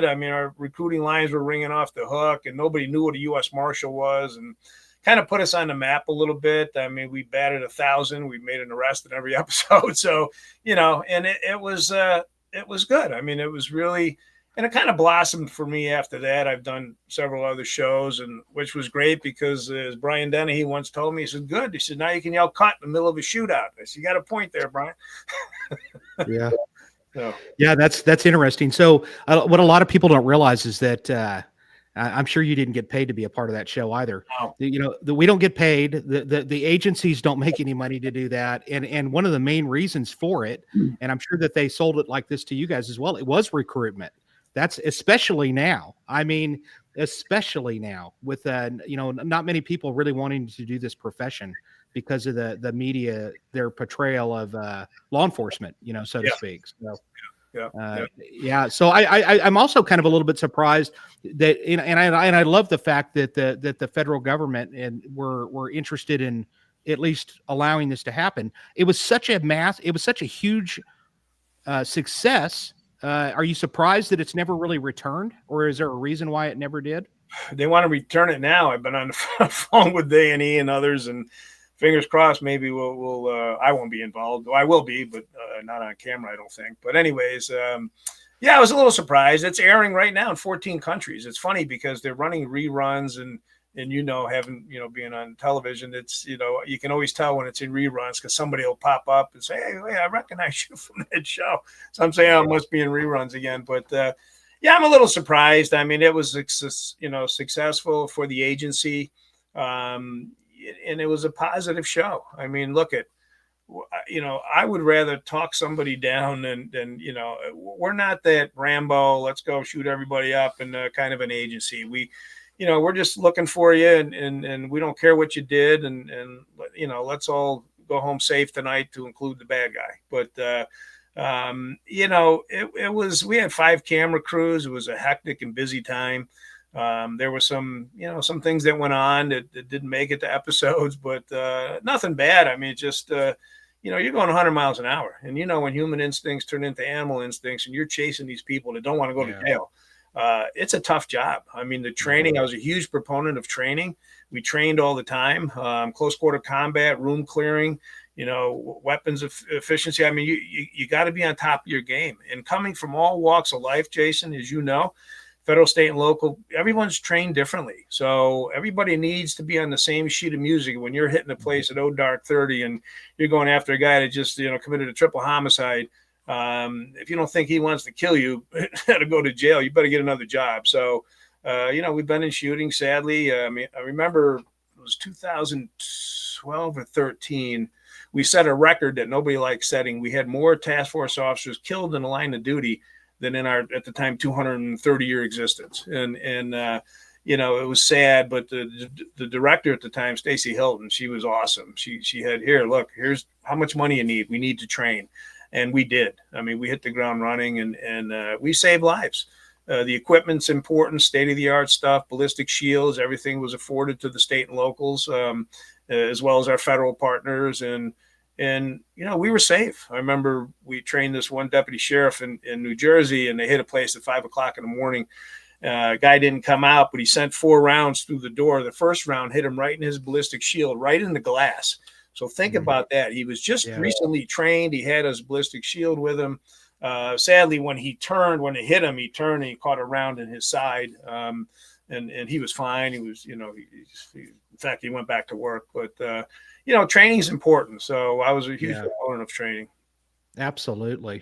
Our recruiting lines were ringing off the hook, and nobody knew what a U.S. Marshal was, and kind of put us on the map a little bit. We batted 1,000. We made an arrest in every episode. So, and it was good. It was really, and it kind of blossomed for me after that. I've done several other shows, and which was great because as Brian Dennehy once told me, he said, good. He said, now you can yell cut in the middle of a shootout. I said, you got a point there, Brian.
Yeah. So. Yeah, that's interesting. So what a lot of people don't realize is that I'm sure you didn't get paid to be a part of that show either.
Wow.
We don't get paid. The agencies don't make any money to do that. And one of the main reasons for it, and I'm sure that they sold it like this to you guys as well, it was recruitment. That's especially now. I mean, especially now with not many people really wanting to do this profession because of the media, their portrayal of law enforcement, so to speak. So yeah. So I'm also kind of a little bit surprised that, and I love the fact that the federal government and were interested in at least allowing this to happen. It was such a huge success. Are you surprised that it's never really returned, or is there a reason why it never did?
They want to return it now. I've been on the phone with A&E and others, and fingers crossed, maybe we'll I won't be involved. Well, I will be, but not on camera, I don't think. But anyways, yeah, I was a little surprised. It's airing right now in 14 countries. It's funny because they're running reruns and being on television, it's, you can always tell when it's in reruns because somebody will pop up and say, hey, I recognize you from that show. So I'm saying, I must be in reruns again. But yeah, I'm a little surprised. I mean, it was, successful for the agency. And it was a positive show. I mean, look at, I would rather talk somebody down than we're not that Rambo, let's go shoot everybody up and kind of an agency. We're just looking for you and we don't care what you did. And let's all go home safe tonight, to include the bad guy. But, we had 5 camera crews. It was a hectic and busy time. There were some things that went on that didn't make it to episodes, but nothing bad. I mean, it just, you're going 100 miles an hour, and when human instincts turn into animal instincts and you're chasing these people that don't want to go to jail, it's a tough job. I mean, the training, I was a huge proponent of training. We trained all the time, close quarter combat, room clearing, weapons of efficiency. I mean, you got to be on top of your game. And coming from all walks of life, Jason, as you know, federal, state, and local, everyone's trained differently. So everybody needs to be on the same sheet of music. When you're hitting a place at dark 30 and you're going after a guy that just, committed a triple homicide, if you don't think he wants to kill you to go to jail, you better get another job. So, we've been in shooting, sadly. I mean, I remember it was 2012 or 13. We set a record that nobody liked setting. We had more task force officers killed in the line of duty than in our, at the time, 230-year existence. And it was sad, but the director at the time, Stacy Hilton, she was awesome. She had, here's how much money you need. We need to train. And we did. I mean, we hit the ground running and we saved lives. The equipment's important, state-of-the-art stuff, ballistic shields, everything was afforded to the state and locals, as well as our federal partners. And we were safe. I remember we trained this one deputy sheriff in New Jersey, and they hit a place at 5 o'clock in the morning. Guy didn't come out, but he sent 4 rounds through the door. The first round hit him right in his ballistic shield, right in the glass. So think about that. He was just recently trained. He had his ballistic shield with him. Sadly, when it hit him, he turned and he caught a round in his side. And he was fine. He was, in fact, he went back to work. But, training is important. So I was a huge proponent of training.
Absolutely.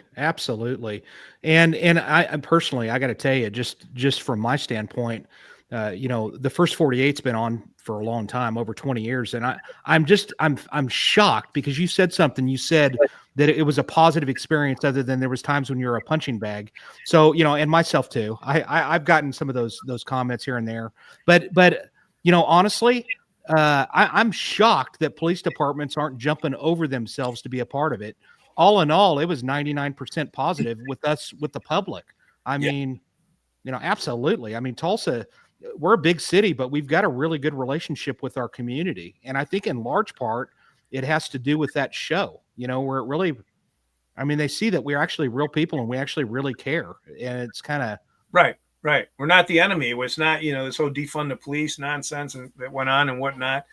And I personally, I got to tell you, just from my standpoint, the first 48's been on for a long time, over 20 years. And I'm shocked because you said something. You said that it was a positive experience, other than there was times when you're a punching bag. So, and myself too, I've gotten some of those comments here and there, but honestly, I'm shocked that police departments aren't jumping over themselves to be a part of it. All in all, it was 99% positive with the public. I mean, absolutely. I mean, Tulsa, we're a big city, but we've got a really good relationship with our community. And I think in large part, it has to do with that show, where it really, I mean, they see that we're actually real people and we actually really care. And it's kind of
right. We're not the enemy. It's not, this whole defund the police nonsense that went on and whatnot.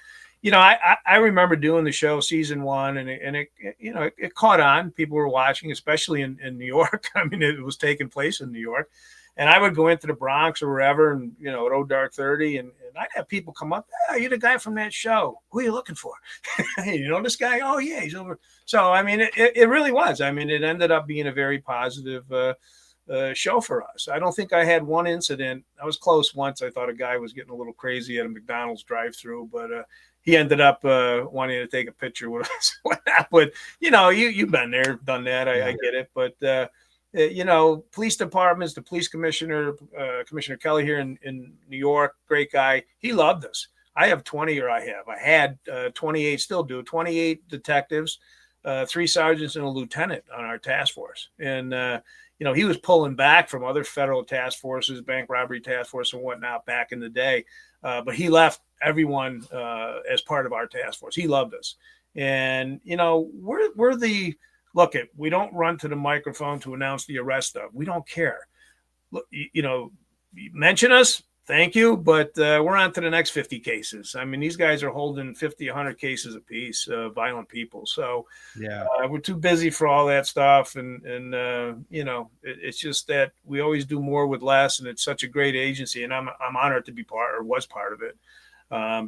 I remember doing the show season 1 and it caught on. People were watching, especially in New York. I mean, it was taking place in New York. And I would go into the Bronx or wherever, and at dark 30, and I'd have people come up. Hey, you're the guy from that show. Who are you looking for? Hey, this guy? Oh yeah, he's over. So I mean, it really was. I mean, it ended up being a very positive show for us. I don't think I had one incident. I was close once. I thought a guy was getting a little crazy at a McDonald's drive-through, but he ended up wanting to take a picture with us. But you've been there, done that. I get it. But police departments, the police commissioner, Commissioner Kelly here in New York, great guy. He loved us. I had 28, still do 28 detectives, 3 sergeants and a lieutenant on our task force. And, he was pulling back from other federal task forces, bank robbery task force and whatnot back in the day. But he left everyone as part of our task force. He loved us. And, we're the look at, we don't run to the microphone to announce the arrest of. We don't care. Look, mention us. Thank you. But we're on to the next 50 cases. I mean, these guys are holding 50, 100 cases apiece, violent people. So we're too busy for all that stuff. And it's just that we always do more with less. And it's such a great agency. And I'm honored to be was part of it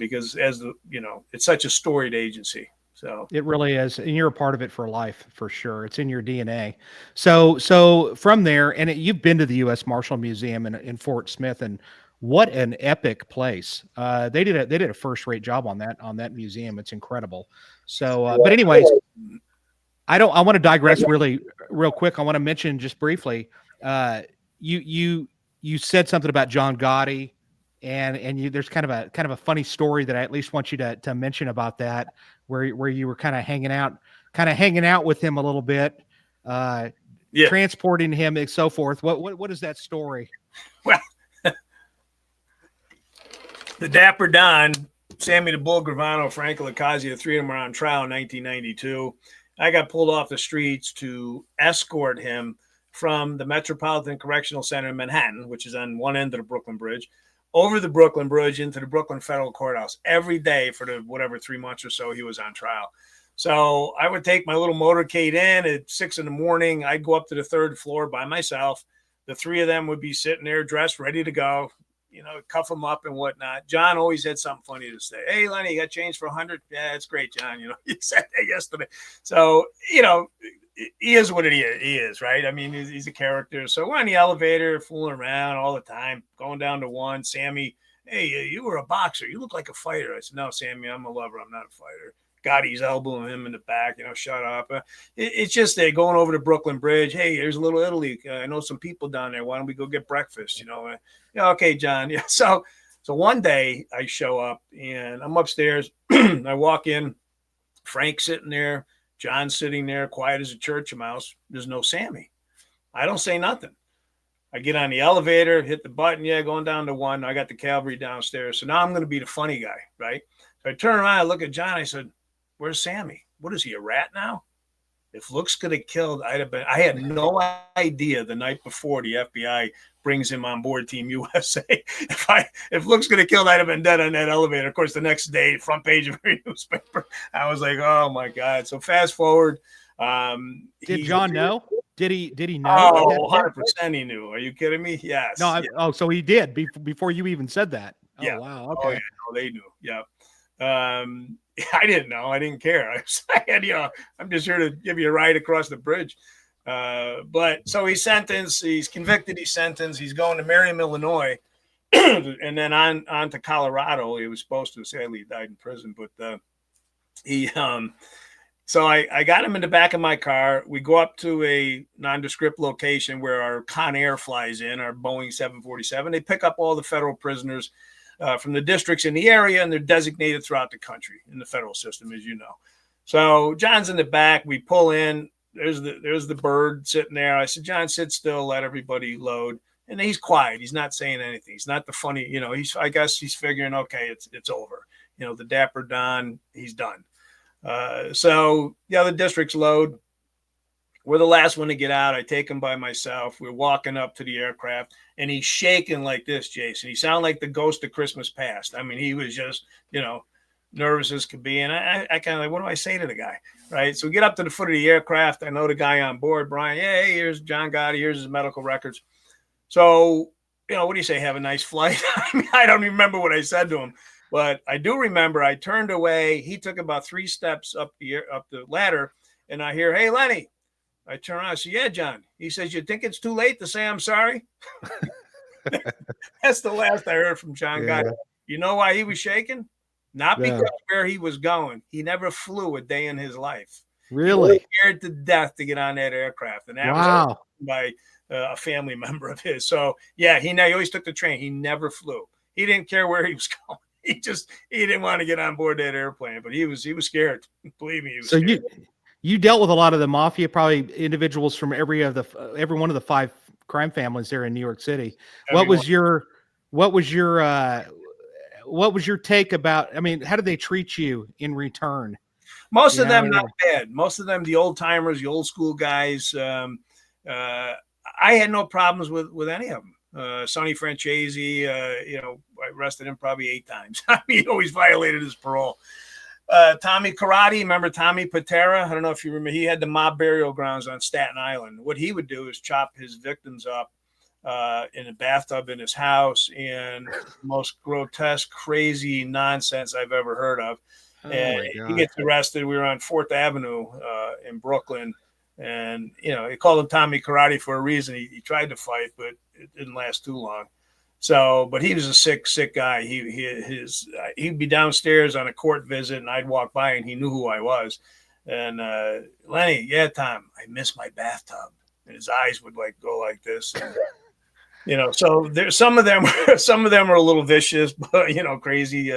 because it's such a storied agency. So
it really is. And you're a part of it for life, for sure. It's in your DNA. So from there, and you've been to the US Marshal Museum in Fort Smith, and what an epic place. They did a first-rate job on that museum. It's incredible. So, but anyways, I want to digress real quick. I want to mention just briefly, you said something about John Gotti, and there's kind of a funny story that I at least want you to mention about that, where you were kind of hanging out with him a little bit, transporting him and so forth. What is that story?
Well, the Dapper Don, Sammy the Bull Gravano, Franco Lacazzi, the 3 of them were on trial in 1992. I got pulled off the streets to escort him from the Metropolitan Correctional Center in Manhattan, which is on one end of the Brooklyn Bridge, over the Brooklyn Bridge into the Brooklyn Federal Courthouse every day for the 3 months or so he was on trial. So I would take my little motorcade in at 6 a.m. I'd go up to the 3rd floor by myself. The 3 of them would be sitting there dressed, ready to go. Cuff them up and whatnot. John always had something funny to say. Hey, Lenny, you got change for 100? Yeah, it's great, John. He said that yesterday. So, he is what he is, right? I mean, he's a character. So we're on the elevator, fooling around all the time, going down to 1. Sammy, hey, you were a boxer. You look like a fighter. I said, no, Sammy, I'm a lover. I'm not a fighter. Gotti's elbowing him in the back, shut up. It's just they're going over to Brooklyn Bridge. Hey, there's a Little Italy. I know some people down there. Why don't we go get breakfast? Okay, John. Yeah. So one day I show up and I'm upstairs. I walk in, Frank's sitting there, John's sitting there, quiet as a church mouse. There's no Sammy. I don't say nothing. I get on the elevator, hit the button. Yeah, going down to 1. I got the cavalry downstairs. So now I'm going to be the funny guy, right? So I turn around, I look at John. I said, where's Sammy? What is he, a rat now? If Looks could have killed, I had no idea the night before the FBI brings him on board Team USA. If Looks could have killed, I'd have been dead on that elevator. Of course, the next day, front page of every newspaper. I was like, oh my God. So fast forward.
Did John know? Did he know?
Oh, 100% he knew. Are you kidding me? Yes.
No. So he did before you even said that. Oh,
yeah.
Wow. Okay.
Oh, yeah. No, they knew. Yeah. I didn't know. I didn't care. I'm just here to give you a ride across the bridge. But so he's sentenced. He's convicted. He's sentenced. He's going to Merriam, Illinois, and then on to Colorado. He was supposed to. Sadly, he died in prison. But so I got him in the back of my car. We go up to a nondescript location where our Con Air flies in, our Boeing 747. They pick up all the federal prisoners from the districts in the area, and they're designated throughout the country in the federal system, as you know. So John's in the back. We pull in. There's the bird sitting there. I said, John, sit still. Let everybody load. And he's quiet. He's not saying anything. He's not the funny. I guess he's figuring, okay, it's over. The Dapper Don, he's done. So the other districts load. We're the last one to get out. I take him by myself. We're walking up to the aircraft, and he's shaking like this, Jason. He sounded like the ghost of Christmas past. I mean, he was just, nervous as could be. And I kind of like, what do I say to the guy? Right. So we get up to the foot of the aircraft. I know the guy on board, Brian. Hey, here's John Gotti. Here's his medical records. So, what do you say? Have a nice flight. I don't even remember what I said to him, but I do remember I turned away. He took about 3 steps up the ladder, and I hear, hey, Lenny. I turn around. I said, yeah, John. He says, you think it's too late to say I'm sorry? That's the last I heard from John Gotti. You know why he was shaking? Not because where he was going. He never flew a day in his life.
Really?
He was scared to death to get on that aircraft. And that was by a family member of his. So, yeah, he always took the train. He never flew. He didn't care where he was going. He didn't want to get on board that airplane, but he was scared. Believe me, he was scared.
You dealt with a lot of the mafia, probably individuals from every one of the 5 crime families there in New York City. What was your take about? I mean, how did they treat you in return?
Most of them not bad. Most of them, the old timers, the old school guys. I had no problems with any of them. Sonny Francesi, I arrested him probably 8 times. I mean, he always violated his parole. Tommy Karate, remember Tommy Patera? I don't know if you remember. He had the mob burial grounds on Staten Island. What he would do is chop his victims up in a bathtub in his house, and most grotesque, crazy nonsense I've ever heard of. And he gets arrested. We were on 4th Avenue in Brooklyn. And, he called him Tommy Karate for a reason. He tried to fight, but it didn't last too long. So, but he was a sick guy. He'd be downstairs on a court visit, and I'd walk by, and he knew who I was. And Lenny, yeah, Tom, I miss my bathtub. And his eyes would go like this. And, so there's some of them are a little vicious, but crazy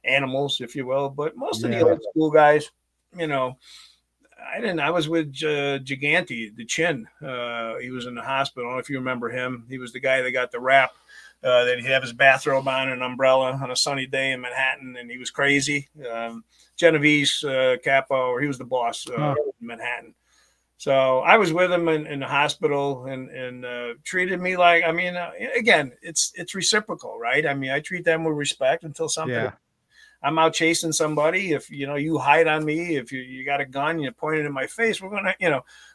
animals, if you will. But most of the old school guys, I was with Gigante, the Chin. He was in the hospital. I don't know if you remember him. He was the guy that got the rap. That he'd have his bathrobe on and an umbrella on a sunny day in Manhattan, and he was crazy. Genovese Capo, he was the boss in Manhattan. So I was with him in the hospital, and treated me like, again, it's reciprocal, right? I mean, I treat them with respect until something. Yeah. I'm out chasing somebody. If you hide on me, if you got a gun, you point it in my face, we're gonna,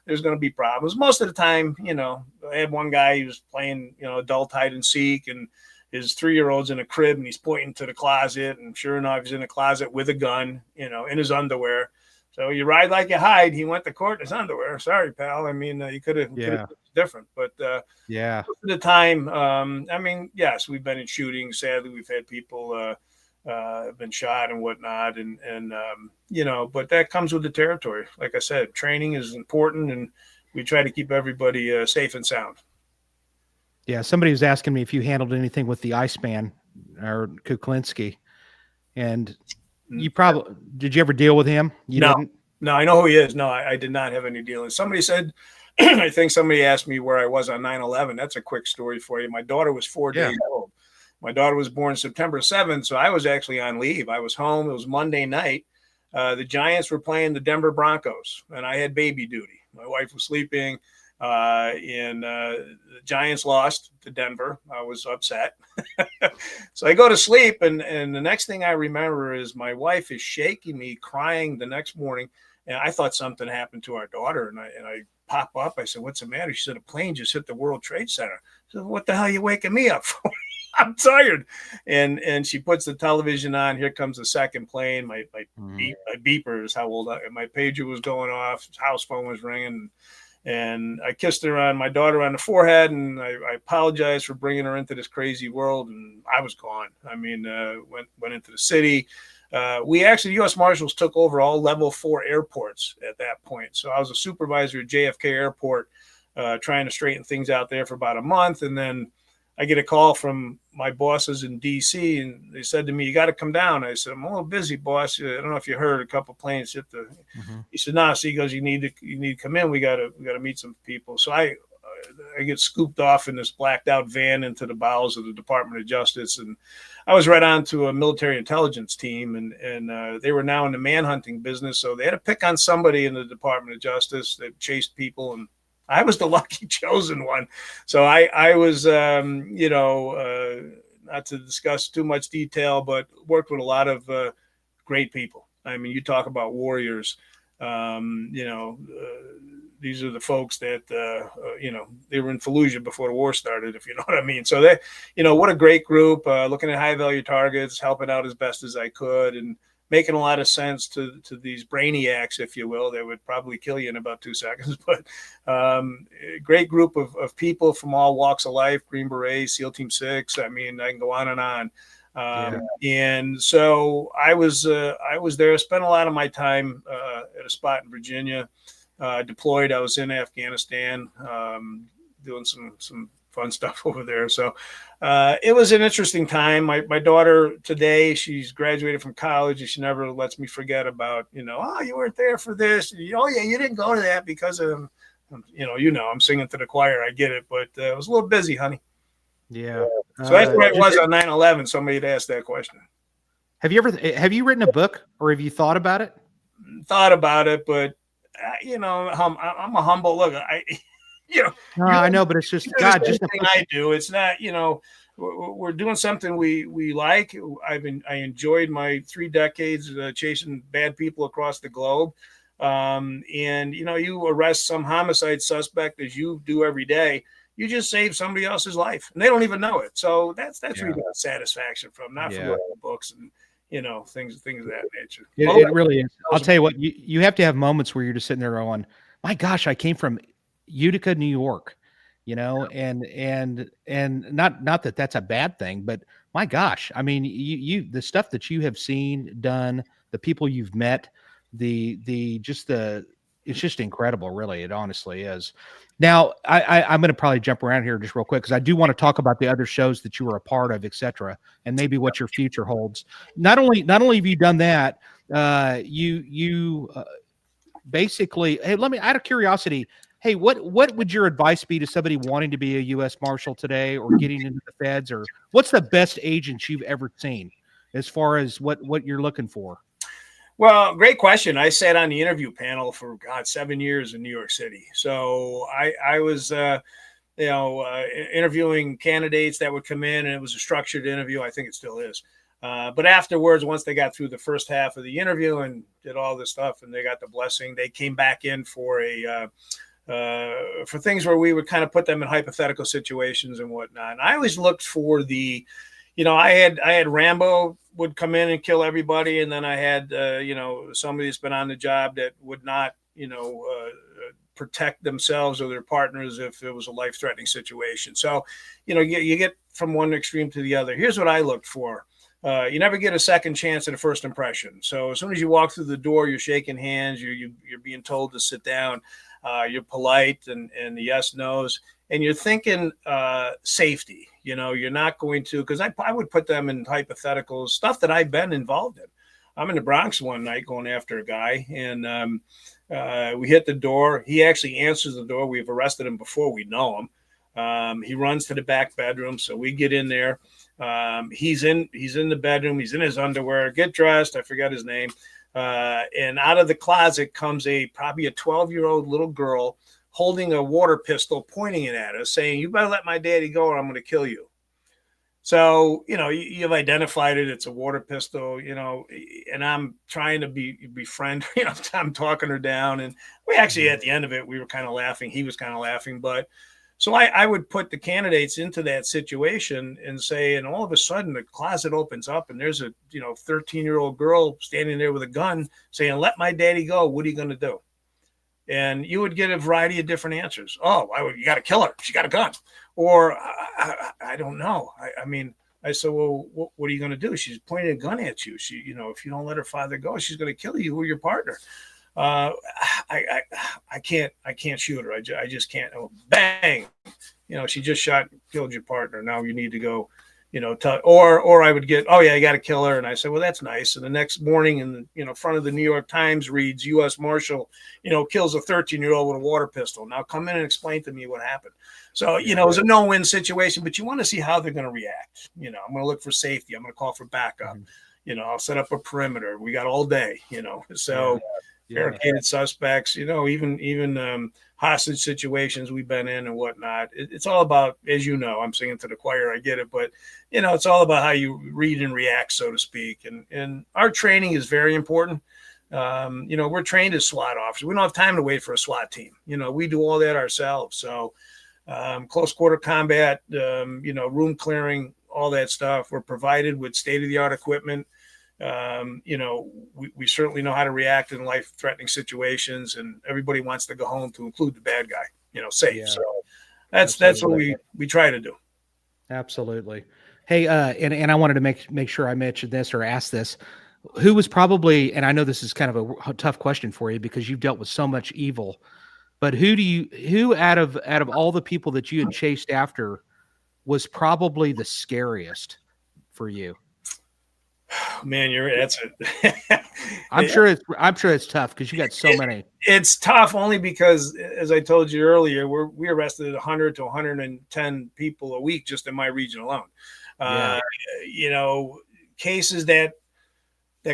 there's gonna be problems. Most of the time, I had one guy, he was playing, adult hide and seek, and his 3-year-old's in a crib, and he's pointing to the closet, and sure enough, he's in the closet with a gun, in his underwear. So you ride like you hide. He went to court in his underwear. Sorry, pal. I mean, you could have different, but most of the time, yes, we've been in shootings. Sadly, we've had people have been shot and whatnot, but that comes with the territory. Like I said, training is important, and we try to keep everybody safe and sound.
Yeah, somebody was asking me if you handled anything with the Iceman or Kuklinski, and you probably did. You ever deal with him?
No, I know who he is. No, I did not have any dealings. Somebody said, I think somebody asked me where I was on 9/11. That's a quick story for you. My daughter was 4 days old. My daughter was born September 7th, so I was actually on leave. I was home. It was Monday night. The Giants were playing the Denver Broncos, and I had baby duty. My wife was sleeping, and the Giants lost to Denver. I was upset. So I go to sleep, and the next thing I remember is my wife is shaking me, crying the next morning, and I thought something happened to our daughter, and I pop up. I said, "What's the matter?" She said, "A plane just hit the World Trade Center." I said, "What the hell are you waking me up for?" I'm tired. And she puts the television on. Here comes the second plane. My beeper is how old my pager was going off. House phone was ringing. And I kissed her on my daughter on the forehead. And I apologized for bringing her into this crazy world. And I was gone. I mean, went into the city. We actually, US Marshals took over all level 4 airports at that point. So I was a supervisor at JFK Airport, trying to straighten things out there for about a month. And then I get a call from my bosses in DC, and they said to me, "You got to come down." I said, "I'm a little busy, boss. I don't know if you heard, a couple planes hit the." He said, "No." So he goes, "You need to come in. We got to meet some people." So I get scooped off in this blacked out van into the bowels of the Department of Justice, and I was right on to a military intelligence team, and they were now in the manhunting business, so they had to pick on somebody in the Department of Justice that chased people, and I was the lucky chosen one. So I was, not to discuss too much detail, but worked with a lot of great people. I mean, you talk about warriors, these are the folks that, they were in Fallujah before the war started, if you know what I mean. So they, what a great group, looking at high value targets, helping out as best as I could. And making a lot of sense to these brainiacs, if you will. They would probably kill you in about 2 seconds, but a great group of people from all walks of life, Green Berets, SEAL Team 6. I mean, I can go on and on. And so I was there, spent a lot of my time at a spot in Virginia, deployed. I was in Afghanistan, doing some fun stuff over there. So it was an interesting time. My daughter today, she's graduated from college, and she never lets me forget about, oh, you weren't there for this. Oh yeah, you didn't go to that because of, I'm singing to the choir. I get it, but I was a little busy, honey.
Yeah.
So that's where it was on 9/11. Somebody had asked that question.
Have you written a book, or have you thought about it?
Thought about it, but I'm a humble look.
I know, but it's just God. Just
the thing I do. It's not, we're doing something we like. I enjoyed my 3 decades chasing bad people across the globe. And you arrest some homicide suspect, as you do every day. You just save somebody else's life, and they don't even know it. So that's where you get satisfaction from, not from writing books and things of that nature.
It really is. I'll tell you what, you have to have moments where you're just sitting there going, my gosh, I came from Utica, New York, and not that that's a bad thing, but my gosh, I mean, the stuff that you have seen, done, the people you've met, it's just incredible, really. It honestly is. Now, I'm going to probably jump around here just real quick, because I do want to talk about the other shows that you were a part of, et cetera, and maybe what your future holds. Not only have you done that, you basically, hey, out of curiosity, hey, what would your advice be to somebody wanting to be a U.S. Marshal today, or getting into the feds, or what's the best agent you've ever seen as far as what you're looking for?
Well, great question. I sat on the interview panel for 7 years in New York City. So I was, interviewing candidates that would come in, and it was a structured interview. I think it still is. But afterwards, once they got through the first half of the interview and did all this stuff, and they got the blessing, they came back in for for things where we would kind of put them in hypothetical situations and whatnot. And I always looked for I had Rambo would come in and kill everybody, and then I had somebody that's been on the job that would not protect themselves or their partners if it was a life-threatening situation. So you get from one extreme to the other. Here's what I looked for. You never get a second chance at a first impression. So as soon as you walk through the door, you're shaking hands, you're being told to sit down, you're polite and the yes nos, and you're thinking safety. You're not going to, because I would put them in hypotheticals, stuff that I've been involved in. I'm in the Bronx one night going after a guy, and we hit the door. He actually answers the door. We've arrested him before. We know him. He runs to the back bedroom, so we get in there. He's in the bedroom. He's in his underwear. Get dressed. I forgot his name. And out of the closet comes probably a 12-year-old little girl holding a water pistol, pointing it at us, saying, "You better let my daddy go, or I'm going to kill you." So, you've identified it. It's a water pistol, and I'm trying to befriend, I'm talking her down. And we actually, at the end of it, we were kind of laughing. He was kind of laughing. But so I would put the candidates into that situation and say, and all of a sudden the closet opens up and there's a, 13-year-old girl standing there with a gun saying, "Let my daddy go. What are you going to do?" And you would get a variety of different answers. "Oh, you got to kill her. She got a gun." Or I don't know. I said, "Well, what are you going to do? She's pointing a gun at you. She, if you don't let her father go, she's going to kill you. Who are your partner?" I can't shoot her. I just can't. Oh, bang. She just killed your partner. Now you need to go, or I would get, "Oh yeah, you got to kill her." And I said, "Well, that's nice." And the next morning in the, front of the New York Times reads, "US Marshal, kills a 13-year-old with a water pistol." Now come in and explain to me what happened. So, it was a no-win situation, but you want to see how they're going to react. I'm going to look for safety. I'm going to call for backup. I'll set up a perimeter. We got all day, so barricaded suspects, even hostage situations we've been in and whatnot. It's all about, as I'm singing to the choir, I get it, but it's all about how you read and react, so to speak. And our training is very important. We're trained as SWAT officers. We don't have time to wait for a SWAT team. We do all that ourselves. So close quarter combat, room clearing, all that stuff. We're provided with state-of-the-art equipment. We certainly know how to react in life-threatening situations, and everybody wants to go home, to include the bad guy, safe.
Yeah,
So that's what we try to do.
absolutely. Hey, and I wanted to make sure I mentioned this or ask this. Who was probably, and I know this is kind of a tough question for you because you've dealt with so much evil, but who out of all the people that you had chased after was probably the scariest for you?
Man, that's it.
I'm sure it's tough because you got so many.
It's tough only because, as I told you earlier, we arrested 100 to 110 people a week just in my region alone.
Yeah.
Cases that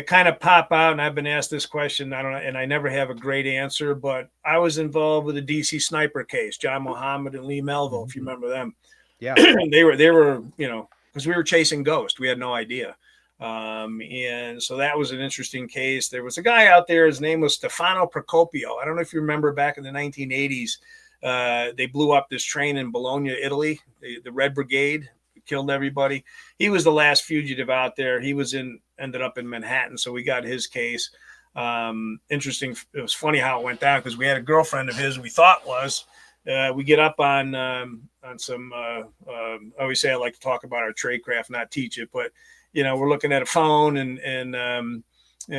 kind of pop out, and I've been asked this question, and I never have a great answer, but I was involved with a DC sniper case, John Muhammad and Lee Melville, if you remember them.
Yeah.
they were, because we were chasing ghosts. We had no idea. And so that was an interesting case. There was a guy out there, his name was Stefano Procopio. I don't know if you remember back in the 1980s, they blew up this train in Bologna, Italy, the Red Brigade, killed everybody. He was the last fugitive out there. He ended up in Manhattan. So we got his case. Interesting. It was funny how it went down because we had a girlfriend of his we thought was, we get up on some, I always say I like to talk about our trade craft, not teach it, but we're looking at a phone and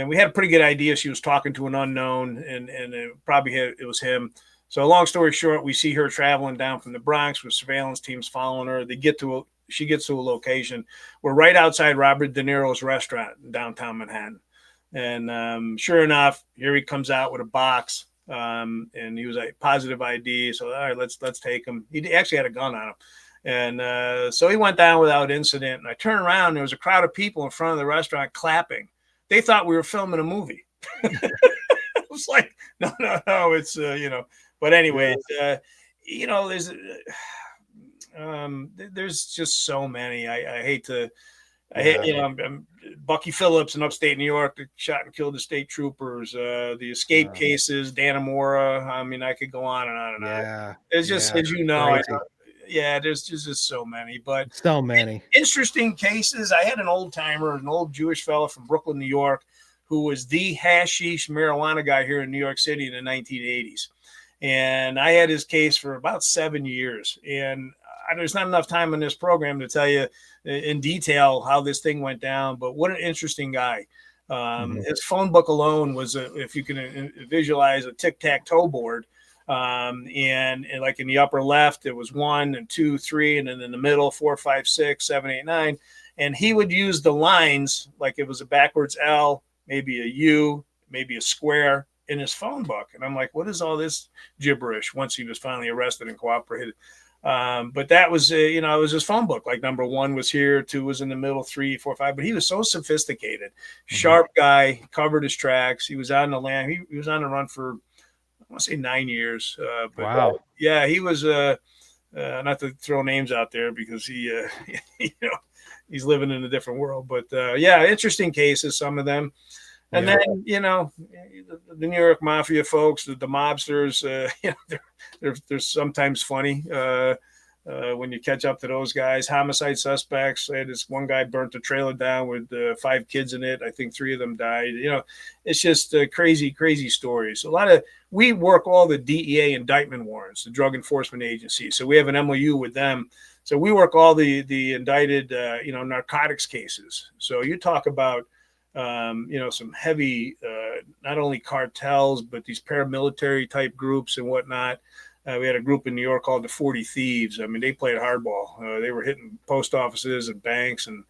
we had a pretty good idea. She was talking to an unknown and it was him. So long story short, we see her traveling down from the Bronx with surveillance teams following her. She gets to a location. We're right outside Robert De Niro's restaurant in downtown Manhattan. And sure enough, here he comes out with a box. And he was a positive ID. So, all right, let's take him. He actually had a gun on him. And so he went down without incident. And I turned around, and there was a crowd of people in front of the restaurant clapping. They thought we were filming a movie. It was like, no, it's, but anyway, there's just so many. I hate to, I'm Bucky Phillips in upstate New York that shot and killed the state troopers, the escape cases, Dannemora. I mean, I could go on and on and on. It's just, as you know, there's just so many, but
so many
interesting cases. I had an old timer, an old Jewish fella from Brooklyn, New York, who was the hashish marijuana guy here in New York City in the 1980s. And I had his case for about 7 years. And there's not enough time in this program to tell you in detail how this thing went down, but what an interesting guy. His phone book alone was, if you can visualize, a tic-tac-toe board. And like in the upper left, it was 1 and 2, 3, and then in the middle, 4, 5, 6, 7, 8, 9. And he would use the lines like it was a backwards L, maybe a U, maybe a square in his phone book. And I'm like, what is all this gibberish? Once he was finally arrested and cooperated. But that was, it was his phone book. Like number 1 was here, 2 was in the middle, 3, 4, 5. But he was so sophisticated, sharp guy, covered his tracks. He was on the land. He was on the run for, I want to say 9 years. But
wow.
Yeah, he was, not to throw names out there because he, he's living in a different world. But interesting cases, some of them. And then, the New York Mafia folks, the mobsters, they're sometimes funny when you catch up to those guys. Homicide suspects. I had this one guy burnt a trailer down with 5 kids in it. I think 3 of them died. It's just crazy, crazy stories. We work all the DEA indictment warrants, the Drug Enforcement Agency. So we have an MOU with them. So we work all the indicted, narcotics cases. So you talk about, some heavy, not only cartels, but these paramilitary type groups and whatnot. We had a group in New York called the 40 Thieves. I mean, they played hardball. They were hitting post offices and banks, and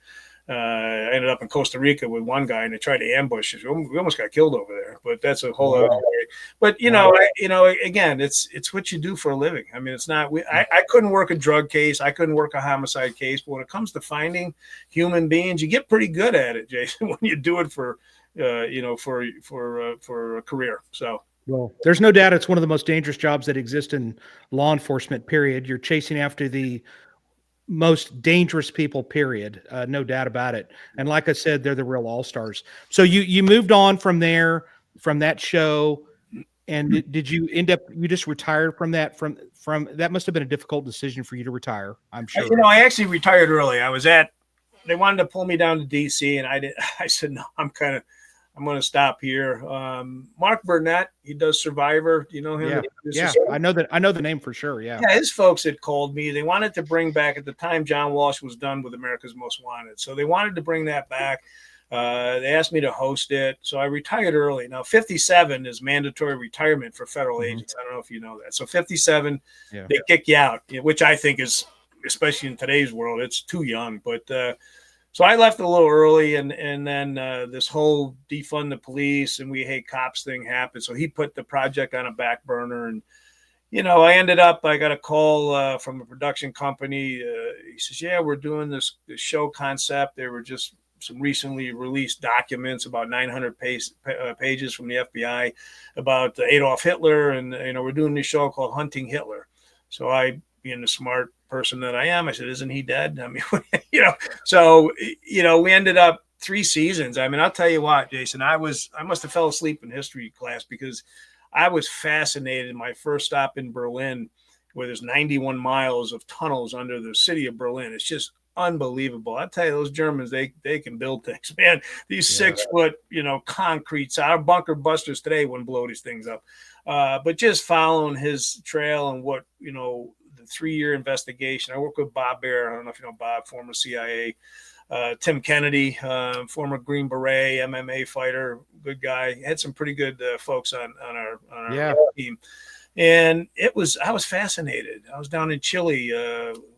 I ended up in Costa Rica with one guy, and they tried to ambush us. We almost got killed over there, but that's a whole other story. But again, it's what you do for a living. I mean, it's not. I couldn't work a drug case. I couldn't work a homicide case. But when it comes to finding human beings, you get pretty good at it, Jason. When you do it for a career. So.
Well, there's no doubt it's one of the most dangerous jobs that exist in law enforcement, period. You're chasing after the most dangerous people, period. No doubt about it. And like I said, they're the real all-stars. So you moved on from there, from that show. And did you end up, you just retired from that, from that must've been a difficult decision for you to retire, I'm sure.
I actually retired early. I was at they wanted to pull me down to DC, and I said, no, I'm going to stop here. Mark Burnett, he does Survivor. You know him?
Yeah. I know the name for sure. Yeah.
Yeah. His folks had called me. They wanted to bring back, at the time, John Walsh was done with America's Most Wanted. So they wanted to bring that back. They asked me to host it. So I retired early. Now, 57 is mandatory retirement for federal agents. I don't know if you know that. So 57, they kick you out, which I think is, especially in today's world, it's too young. But so I left a little early, and then this whole defund the police and we hate cops thing happened. So he put the project on a back burner, and I got a call from a production company. He says, yeah, we're doing this show concept. They were just some recently released documents, about 900 pages from the FBI about Adolf Hitler. And, we're doing this show called Hunting Hitler. So I, being the smart person that I am, I said, isn't he dead? I mean, so, we ended up 3 seasons. I mean, I'll tell you what, Jason, I must have fell asleep in history class, because I was fascinated. My first stop in Berlin, where there's 91 miles of tunnels under the city of Berlin. It's just unbelievable. I tell you, those Germans, they can build things, man. These 6 foot, concrete, our bunker busters today wouldn't blow these things up. But just following his trail and what, the 3-year investigation. I work with Bob Baer. I don't know if you know Bob, former CIA. Tim Kennedy, former Green Beret, MMA fighter, good guy. Had some pretty good folks on our team. And I was fascinated. I was down in Chile.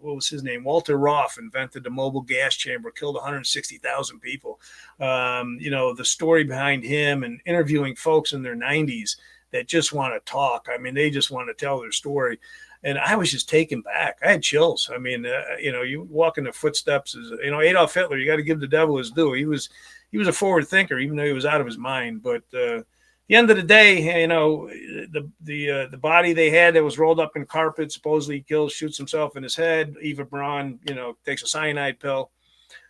What was his name? Walter Roth invented the mobile gas chamber, killed 160,000 people. The story behind him, and interviewing folks in their 90s that just want to talk. I mean, they just want to tell their story. And I was just taken back. I had chills. I mean, you walk in the footsteps as, Adolf Hitler, you got to give the devil his due. He was a forward thinker, even though he was out of his mind. But the end of the day, the body they had that was rolled up in carpet, supposedly kills, shoots himself in his head. Eva Braun, takes a cyanide pill.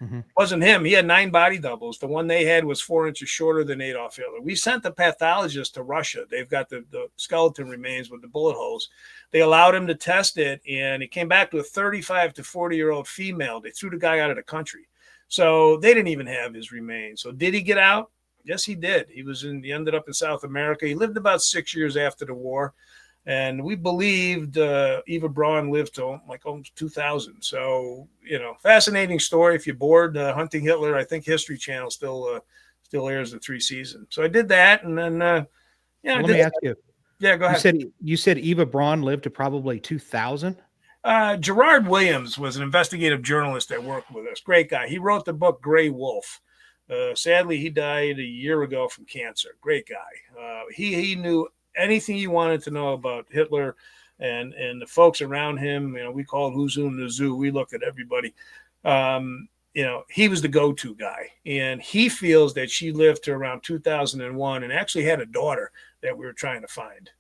Mm-hmm. It wasn't him. He had 9 body doubles. The one they had was 4 inches shorter than Adolf Hitler. We sent the pathologist to Russia. They've got the skeleton remains with the bullet holes. They allowed him to test it, and he came back to a 35 to 40-year-old female. They threw the guy out of the country. So they didn't even have his remains. So did he get out? Yes, he did. He ended up in South America. He lived about 6 years after the war. And we believed Eva Braun lived to like almost 2000. So, fascinating story. If you're bored, Hunting Hitler, I think History Channel still airs the 3 seasons. So I did that. And then,
let me ask you.
Yeah, go ahead.
You said Eva Braun lived to probably 2000?
Gerard Williams was an investigative journalist that worked with us. Great guy. He wrote the book Gray Wolf. Sadly, he died a year ago from cancer. Great guy. He knew anything you wanted to know about Hitler and the folks around him. We called Who's Who in the Zoo. We looked at everybody. He was the go-to guy. And he feels that she lived to around 2001 and actually had a daughter that we were trying to find.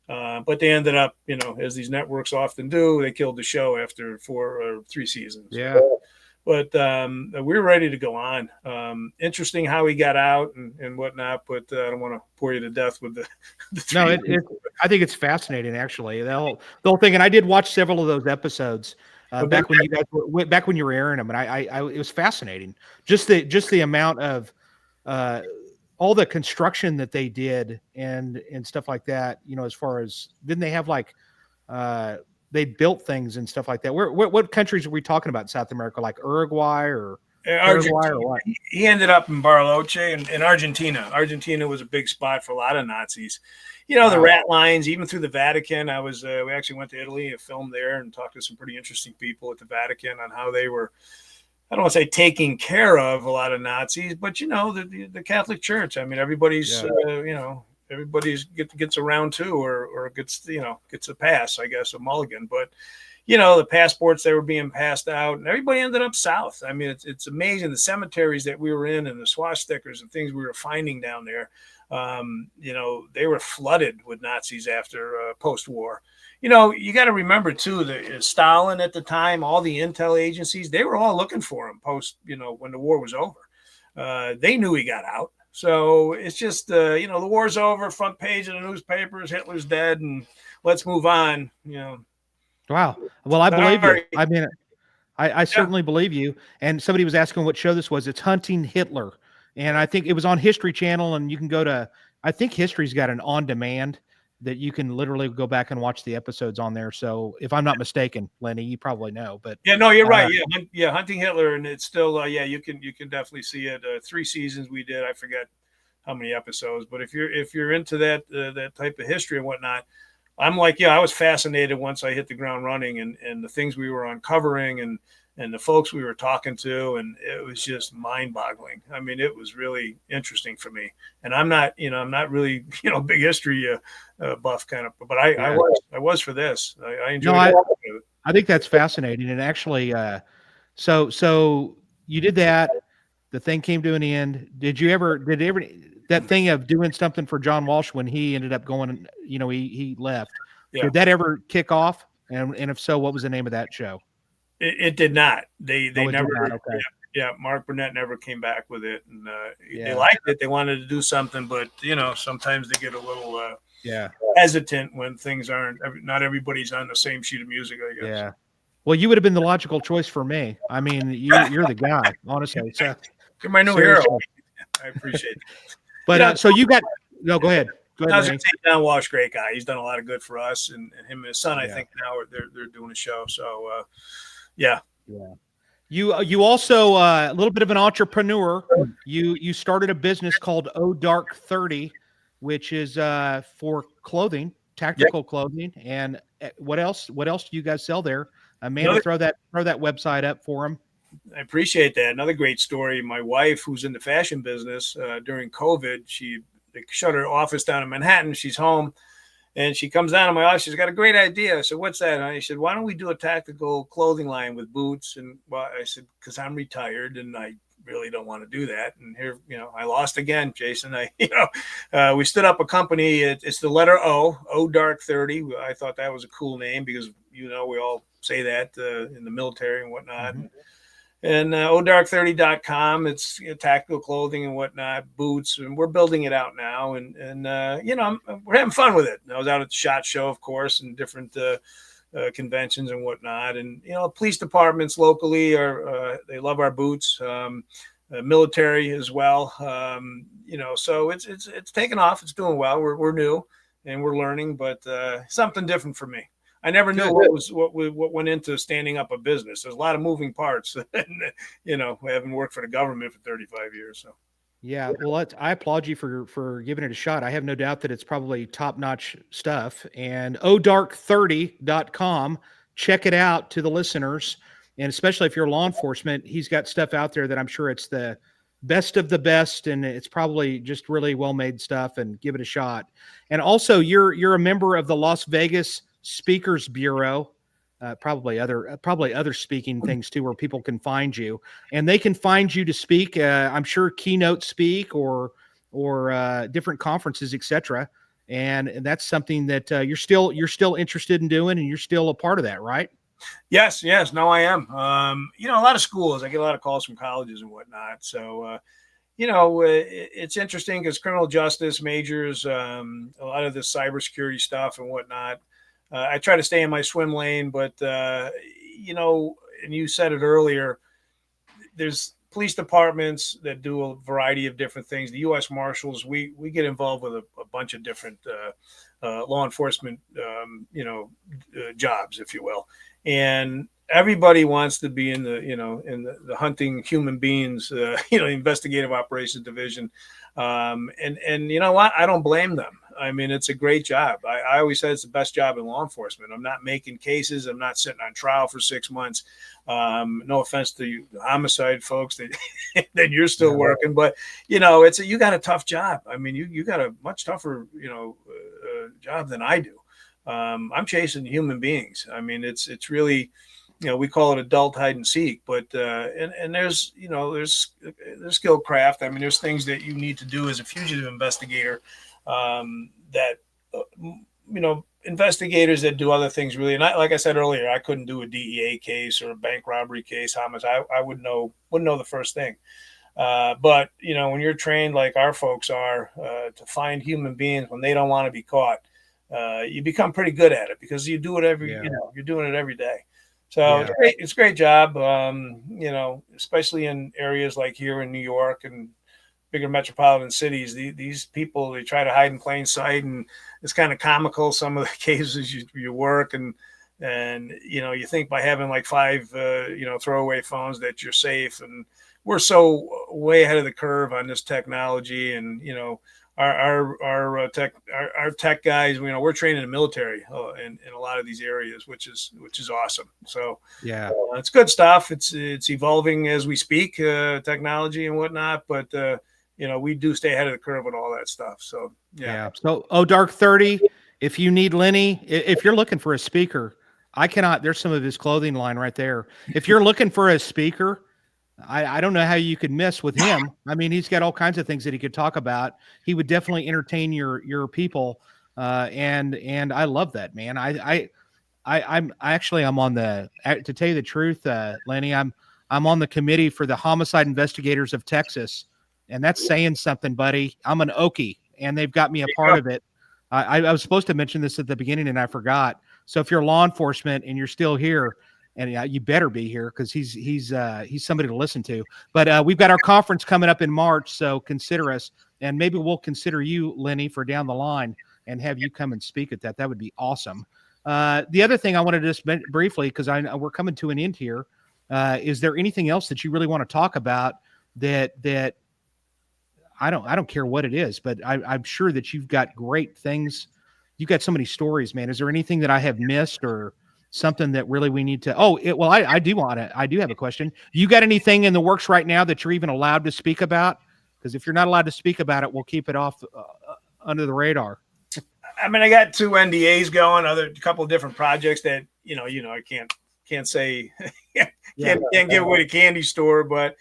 But they ended up, as these networks often do, they killed the show after 4 or 3 seasons.
Yeah.
But we were ready to go on. Interesting how he got out and whatnot, but I don't want to bore you to death with the
No, I think it's fascinating, actually. The whole thing, and I did watch several of those episodes back when you were airing them, and I it was fascinating. Just the amount of all the construction that they did and stuff like that. As far as, didn't they have like they built things and stuff like that? What countries are we talking about in South America, like Uruguay or Paraguay or what?
He ended up in Bariloche in Argentina. Argentina was a big spot for a lot of Nazis. The rat lines, even through the Vatican. We actually went to Italy and filmed there and talked to some pretty interesting people at the Vatican on how they were, I don't want to say taking care of a lot of Nazis, but the Catholic Church. I mean, everybody's everybody's gets around too, or gets a pass, I guess, a mulligan. But the passports that were being passed out, and everybody ended up south. I mean, it's amazing the cemeteries that we were in and the swastikas and things we were finding down there. They were flooded with Nazis after post-war. You got to remember too that Stalin at the time, all the intel agencies, they were all looking for him post, when the war was over. They knew he got out. So it's just, the war's over, front page of the newspapers, Hitler's dead, and let's move on.
Wow. Well, I believe you. I certainly believe you. And somebody was asking what show this was. It's Hunting Hitler. And I think it was on History Channel, and you can go to, I think History's got an on demand that you can literally go back and watch the episodes on there. So if I'm not mistaken, Lenny, you probably know, but
yeah, no, you're right. Yeah. Hunting Hitler. And it's still, you can definitely see it. 3 seasons we did. I forget how many episodes, but if you're into that type of history and whatnot, I'm like, I was fascinated once I hit the ground running, and the things we were uncovering, and the folks we were talking to, and it was just mind boggling. I mean, it was really interesting for me. And I'm not really, big history buff kind of, but I was for this. I enjoyed it.
I think that's fascinating. And actually, so you did that. The thing came to an end. Did that thing of doing something for John Walsh when he ended up going, he left. Yeah. Did that ever kick off? And if so, what was the name of that show?
It did not. They never. Okay. Yeah, Mark Burnett never came back with it, and they liked it. They wanted to do something, but sometimes they get a little hesitant when things not everybody's on the same sheet of music, I guess.
Yeah. Well, you would have been the logical choice for me. I mean, you're the guy, honestly. So,
you're my new hero. I appreciate it.
But so you got go ahead. Go ahead.
I was going to say John Walsh, great guy. He's done a lot of good for us, and him and his son. I think now they're doing a show. So, yeah.
You also a little bit of an entrepreneur. You started a business called O Dark 30, which is for clothing, tactical clothing, and what else? What else do you guys sell there? Amanda, throw that website up for them.
I appreciate that. Another great story. My wife, who's in the fashion business, during COVID, they shut her office down in Manhattan. She's home, and she comes down to my office. She's got a great idea. I said, "What's that?" And I said, "Why don't we do a tactical clothing line with boots?" And I said, "Because I'm retired and I really don't want to do that." And here, I lost again, Jason. We stood up a company. It's the letter O Dark 30. I thought that was a cool name because we all say that in the military and whatnot. Mm-hmm. And odark30.com, it's tactical clothing and whatnot, boots, and we're building it out now. And we're having fun with it. I was out at the SHOT Show, of course, and different conventions and whatnot. And police departments locally they love our boots. Military as well. So it's taken off. It's doing well. We're new and we're learning, but something different for me. I never knew what went into standing up a business. There's a lot of moving parts, and we haven't worked for the government for 35 years. So,
yeah. Well, I applaud you for giving it a shot. I have no doubt that it's probably top-notch stuff. And odark30.com, check it out to the listeners, and especially if you're law enforcement, he's got stuff out there that I'm sure it's the best of the best, and it's probably just really well-made stuff. And give it a shot. And also, you're a member of the Las Vegas Speakers Bureau, probably other speaking things too, where people can find you, and they can find you to speak. I'm sure keynote speak or different conferences, etc. And that's something that you're still interested in doing, and you're still a part of that, right?
Yes. No, I am. A lot of schools. I get a lot of calls from colleges and whatnot. So, it's interesting because criminal justice majors, a lot of the cybersecurity stuff and whatnot. I try to stay in my swim lane, but, and you said it earlier, there's police departments that do a variety of different things. The US Marshals, we get involved with a bunch of different law enforcement, jobs, if you will. And everybody wants to be in the hunting human beings, investigative operations division. And you know what? I don't blame them. I mean, it's a great job. I always said it's the best job in law enforcement. I'm not making cases. I'm not sitting on trial for 6 months. No offense to you, homicide folks that you're still working, but you got a tough job. I mean, you got a much tougher, job than I do. I'm chasing human beings. I mean, it's really, we call it adult hide and seek, but and there's skill craft. I mean, there's things that you need to do as a fugitive investigator that investigators that do other things really. And like I said earlier, I couldn't do a DEA case or a bank robbery case. Homicide, I wouldn't know the first thing. But when you're trained like our folks are to find human beings when they don't want to be caught, you become pretty good at it because you do it you're doing it every day. So
Yeah.
it's a great job, especially in areas like here in New York and bigger metropolitan cities. These people, they try to hide in plain sight, and it's kind of comical, some of the cases you work, and you think by having like 5 throwaway phones that you're safe, and we're so way ahead of the curve on this technology. And our tech guys, we're training the military in a lot of these areas, which is awesome. So
Yeah.
it's good stuff. It's evolving as we speak, technology and whatnot, but we do stay ahead of the curve with all that stuff. So
Yeah. So, Dark 30, if you need Lenny, if you're looking for a speaker, there's some of his clothing line right there. If you're looking for a speaker, I don't know how you could miss with him. I mean, he's got all kinds of things that he could talk about. He would definitely entertain your people. And I love that, man. I'm on to tell you the truth, Lenny, I'm on the committee for the homicide investigators of Texas, and that's saying something, buddy. I'm an Okie, and they've got me a part of it. I was supposed to mention this at the beginning, and I forgot. So if you're law enforcement and you're still here, and you better be here because he's somebody to listen to. But we've got our conference coming up in March, so consider us, and maybe we'll consider you, Lenny, for down the line and have you come and speak at that. That would be awesome. The other thing I wanted to just briefly, because I know we're coming to an end here, is there anything else that you really want to talk about that I don't care what it is, but I'm sure that you've got great things. You've got so many stories, man. Is there anything that I have missed or something that really we need to? I do have a question. You got anything in the works right now that you're even allowed to speak about? Because if you're not allowed to speak about it, we'll keep it off under the radar.
I mean, I got 2 NDAs going, a couple of different projects that I can't say, can't give away the candy store, but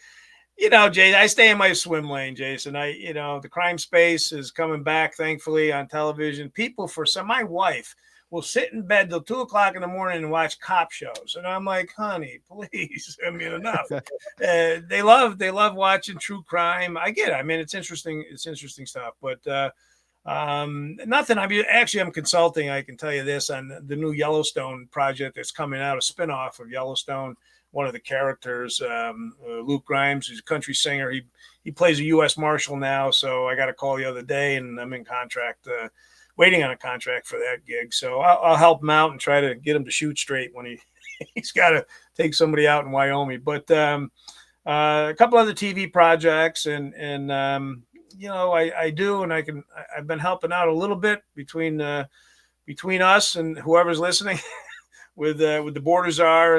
Jay, I stay in my swim lane, Jason. The crime space is coming back, thankfully, on television. My wife will sit in bed till 2:00 in the morning and watch cop shows, and I'm like, honey, please, I mean, enough. They love watching true crime. I get it. I mean, it's interesting stuff, but nothing. I mean, actually, I'm consulting. I can tell you this on the new Yellowstone project that's coming out, a spinoff of Yellowstone. One of the characters, Luke Grimes, who's a country singer, he plays a US Marshal now. So I got a call the other day, and I'm in contract, waiting on a contract for that gig. So I'll help him out and try to get him to shoot straight when he's got to take somebody out in Wyoming. But a couple other TV projects, and I do, and I've been helping out a little bit between us and whoever's listening with the Border Czar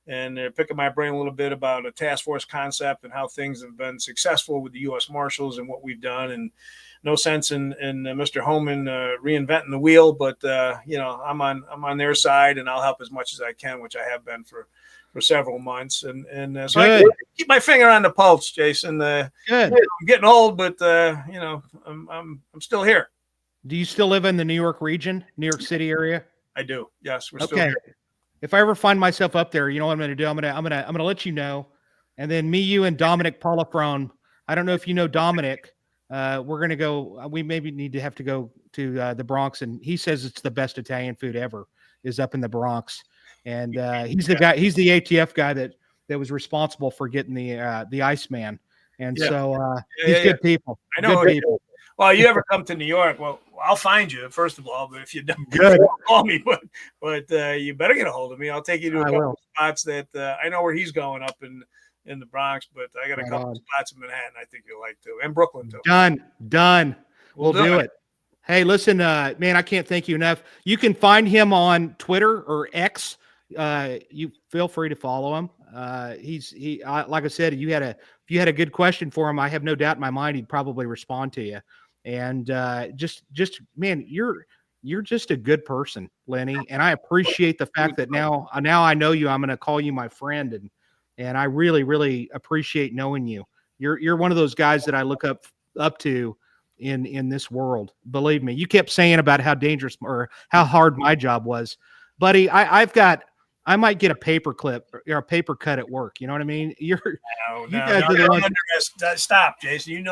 and they're picking my brain a little bit about a task force concept and how things have been successful with the US Marshals and what we've done. And no sense in Mr. Homan reinventing the wheel, but I'm on their side, and I'll help as much as I can, which I have been for several months. And so I keep my finger on the pulse, Jason.
Good.
I'm getting old, but I'm still here.
Do you still live in the New York region, New York City area?
I do. Yes, we're still here.
If I ever find myself up there, you know what I'm going to do? I'm going to let you know. And then me, you, and Dominic Polifrone. I don't know if you know Dominic. We're going to go. We maybe need to have to go to the Bronx, and he says it's the best Italian food ever is up in the Bronx. And he's the guy. He's the ATF guy that was responsible for getting the Iceman. And so he's good people.
I know
good people.
Well, you ever come to New York? Well, I'll find you first of all. But if you don't, call me. But you better get a hold of me. I'll take you to a couple of spots that I know where he's going up in the Bronx. But I got a couple of spots in Manhattan I think you'll like too, and Brooklyn too.
Done. We'll do it. Hey, listen, man, I can't thank you enough. You can find him on Twitter or X. You feel free to follow him. Like I said, if you had a good question for him, I have no doubt in my mind he'd probably respond to you. And just man, you're just a good person, Lenny. And I appreciate the fact that now I know you. I'm going to call you my friend, and I really, really appreciate knowing you. You're one of those guys that I look up to in this world. Believe me. You kept saying about how dangerous or how hard my job was, buddy. I might get a paper clip or a paper cut at work. You know what I mean? You guys are the ones.
Stop, Jason.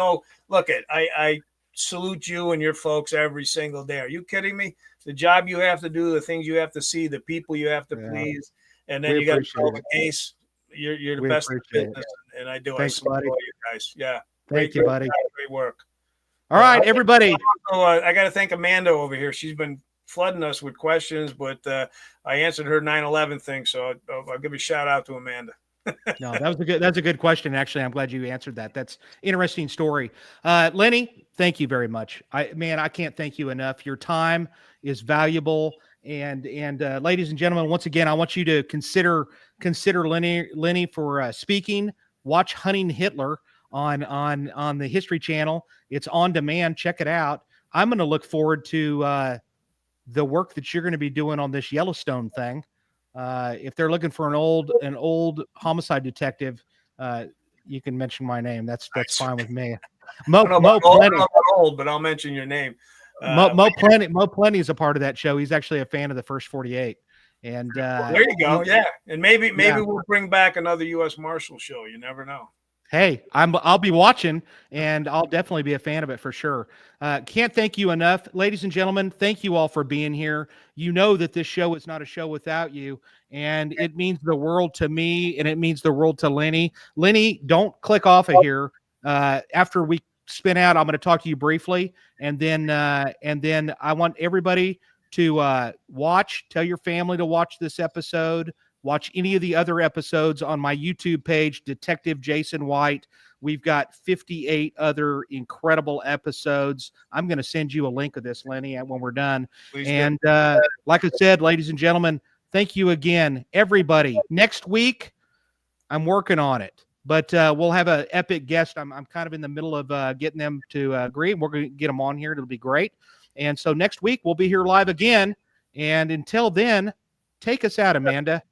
Look, I salute you and your folks every single day. Are you kidding me? The job you have to do, the things you have to see, the people you have to please. and then
We
you got to
appreciate
solve
it.
a case. You're the
We
best in
appreciate
business, and I do.
Thanks,
I salute
buddy.
all you guys. Yeah,
Thank you,
great
buddy.
job, great work.
All right, everybody.
I got to thank Amanda over here. She's been flooding us with questions, but I answered her 9/11 thing, so I'll give a shout out to Amanda.
No, that's a good question. Actually, I'm glad you answered that. That's interesting story. Lenny, thank you very much. I can't thank you enough. Your time is valuable. And ladies and gentlemen, once again, I want you to consider Lenny for speaking. Watch Hunting Hitler on the History Channel. It's on demand. Check it out. I'm going to look forward to the work that you're going to be doing on this Yellowstone thing. If they're looking for an old homicide detective, you can mention my name. That's fine with me. Mo Plenty,
old, but I'll mention your name.
Mo Plenty is a part of that show. He's actually a fan of the first 48. And
there you go. Yeah, and maybe we'll bring back another US Marshal show. You never know.
Hey, I'll be watching, and I'll definitely be a fan of it for sure. Can't thank you enough, ladies and gentlemen. Thank you all for being here. You know that this show is not a show without you, and it means the world to me, and it means the world to Lenny. Lenny, don't click off of here. After we spin out, I'm going to talk to you briefly, and then I want everybody to watch. Tell your family to watch this episode. Watch any of the other episodes on my YouTube page, Detective Jason White. We've got 58 other incredible episodes. I'm going to send you a link of this, Lenny, when we're done. Please and like I said, ladies and gentlemen, thank you again, everybody. Next week, I'm working on it, but we'll have an epic guest. I'm kind of in the middle of getting them to agree. We're going to get them on here. It'll be great. And so next week, we'll be here live again. And until then, take us out, Amanda.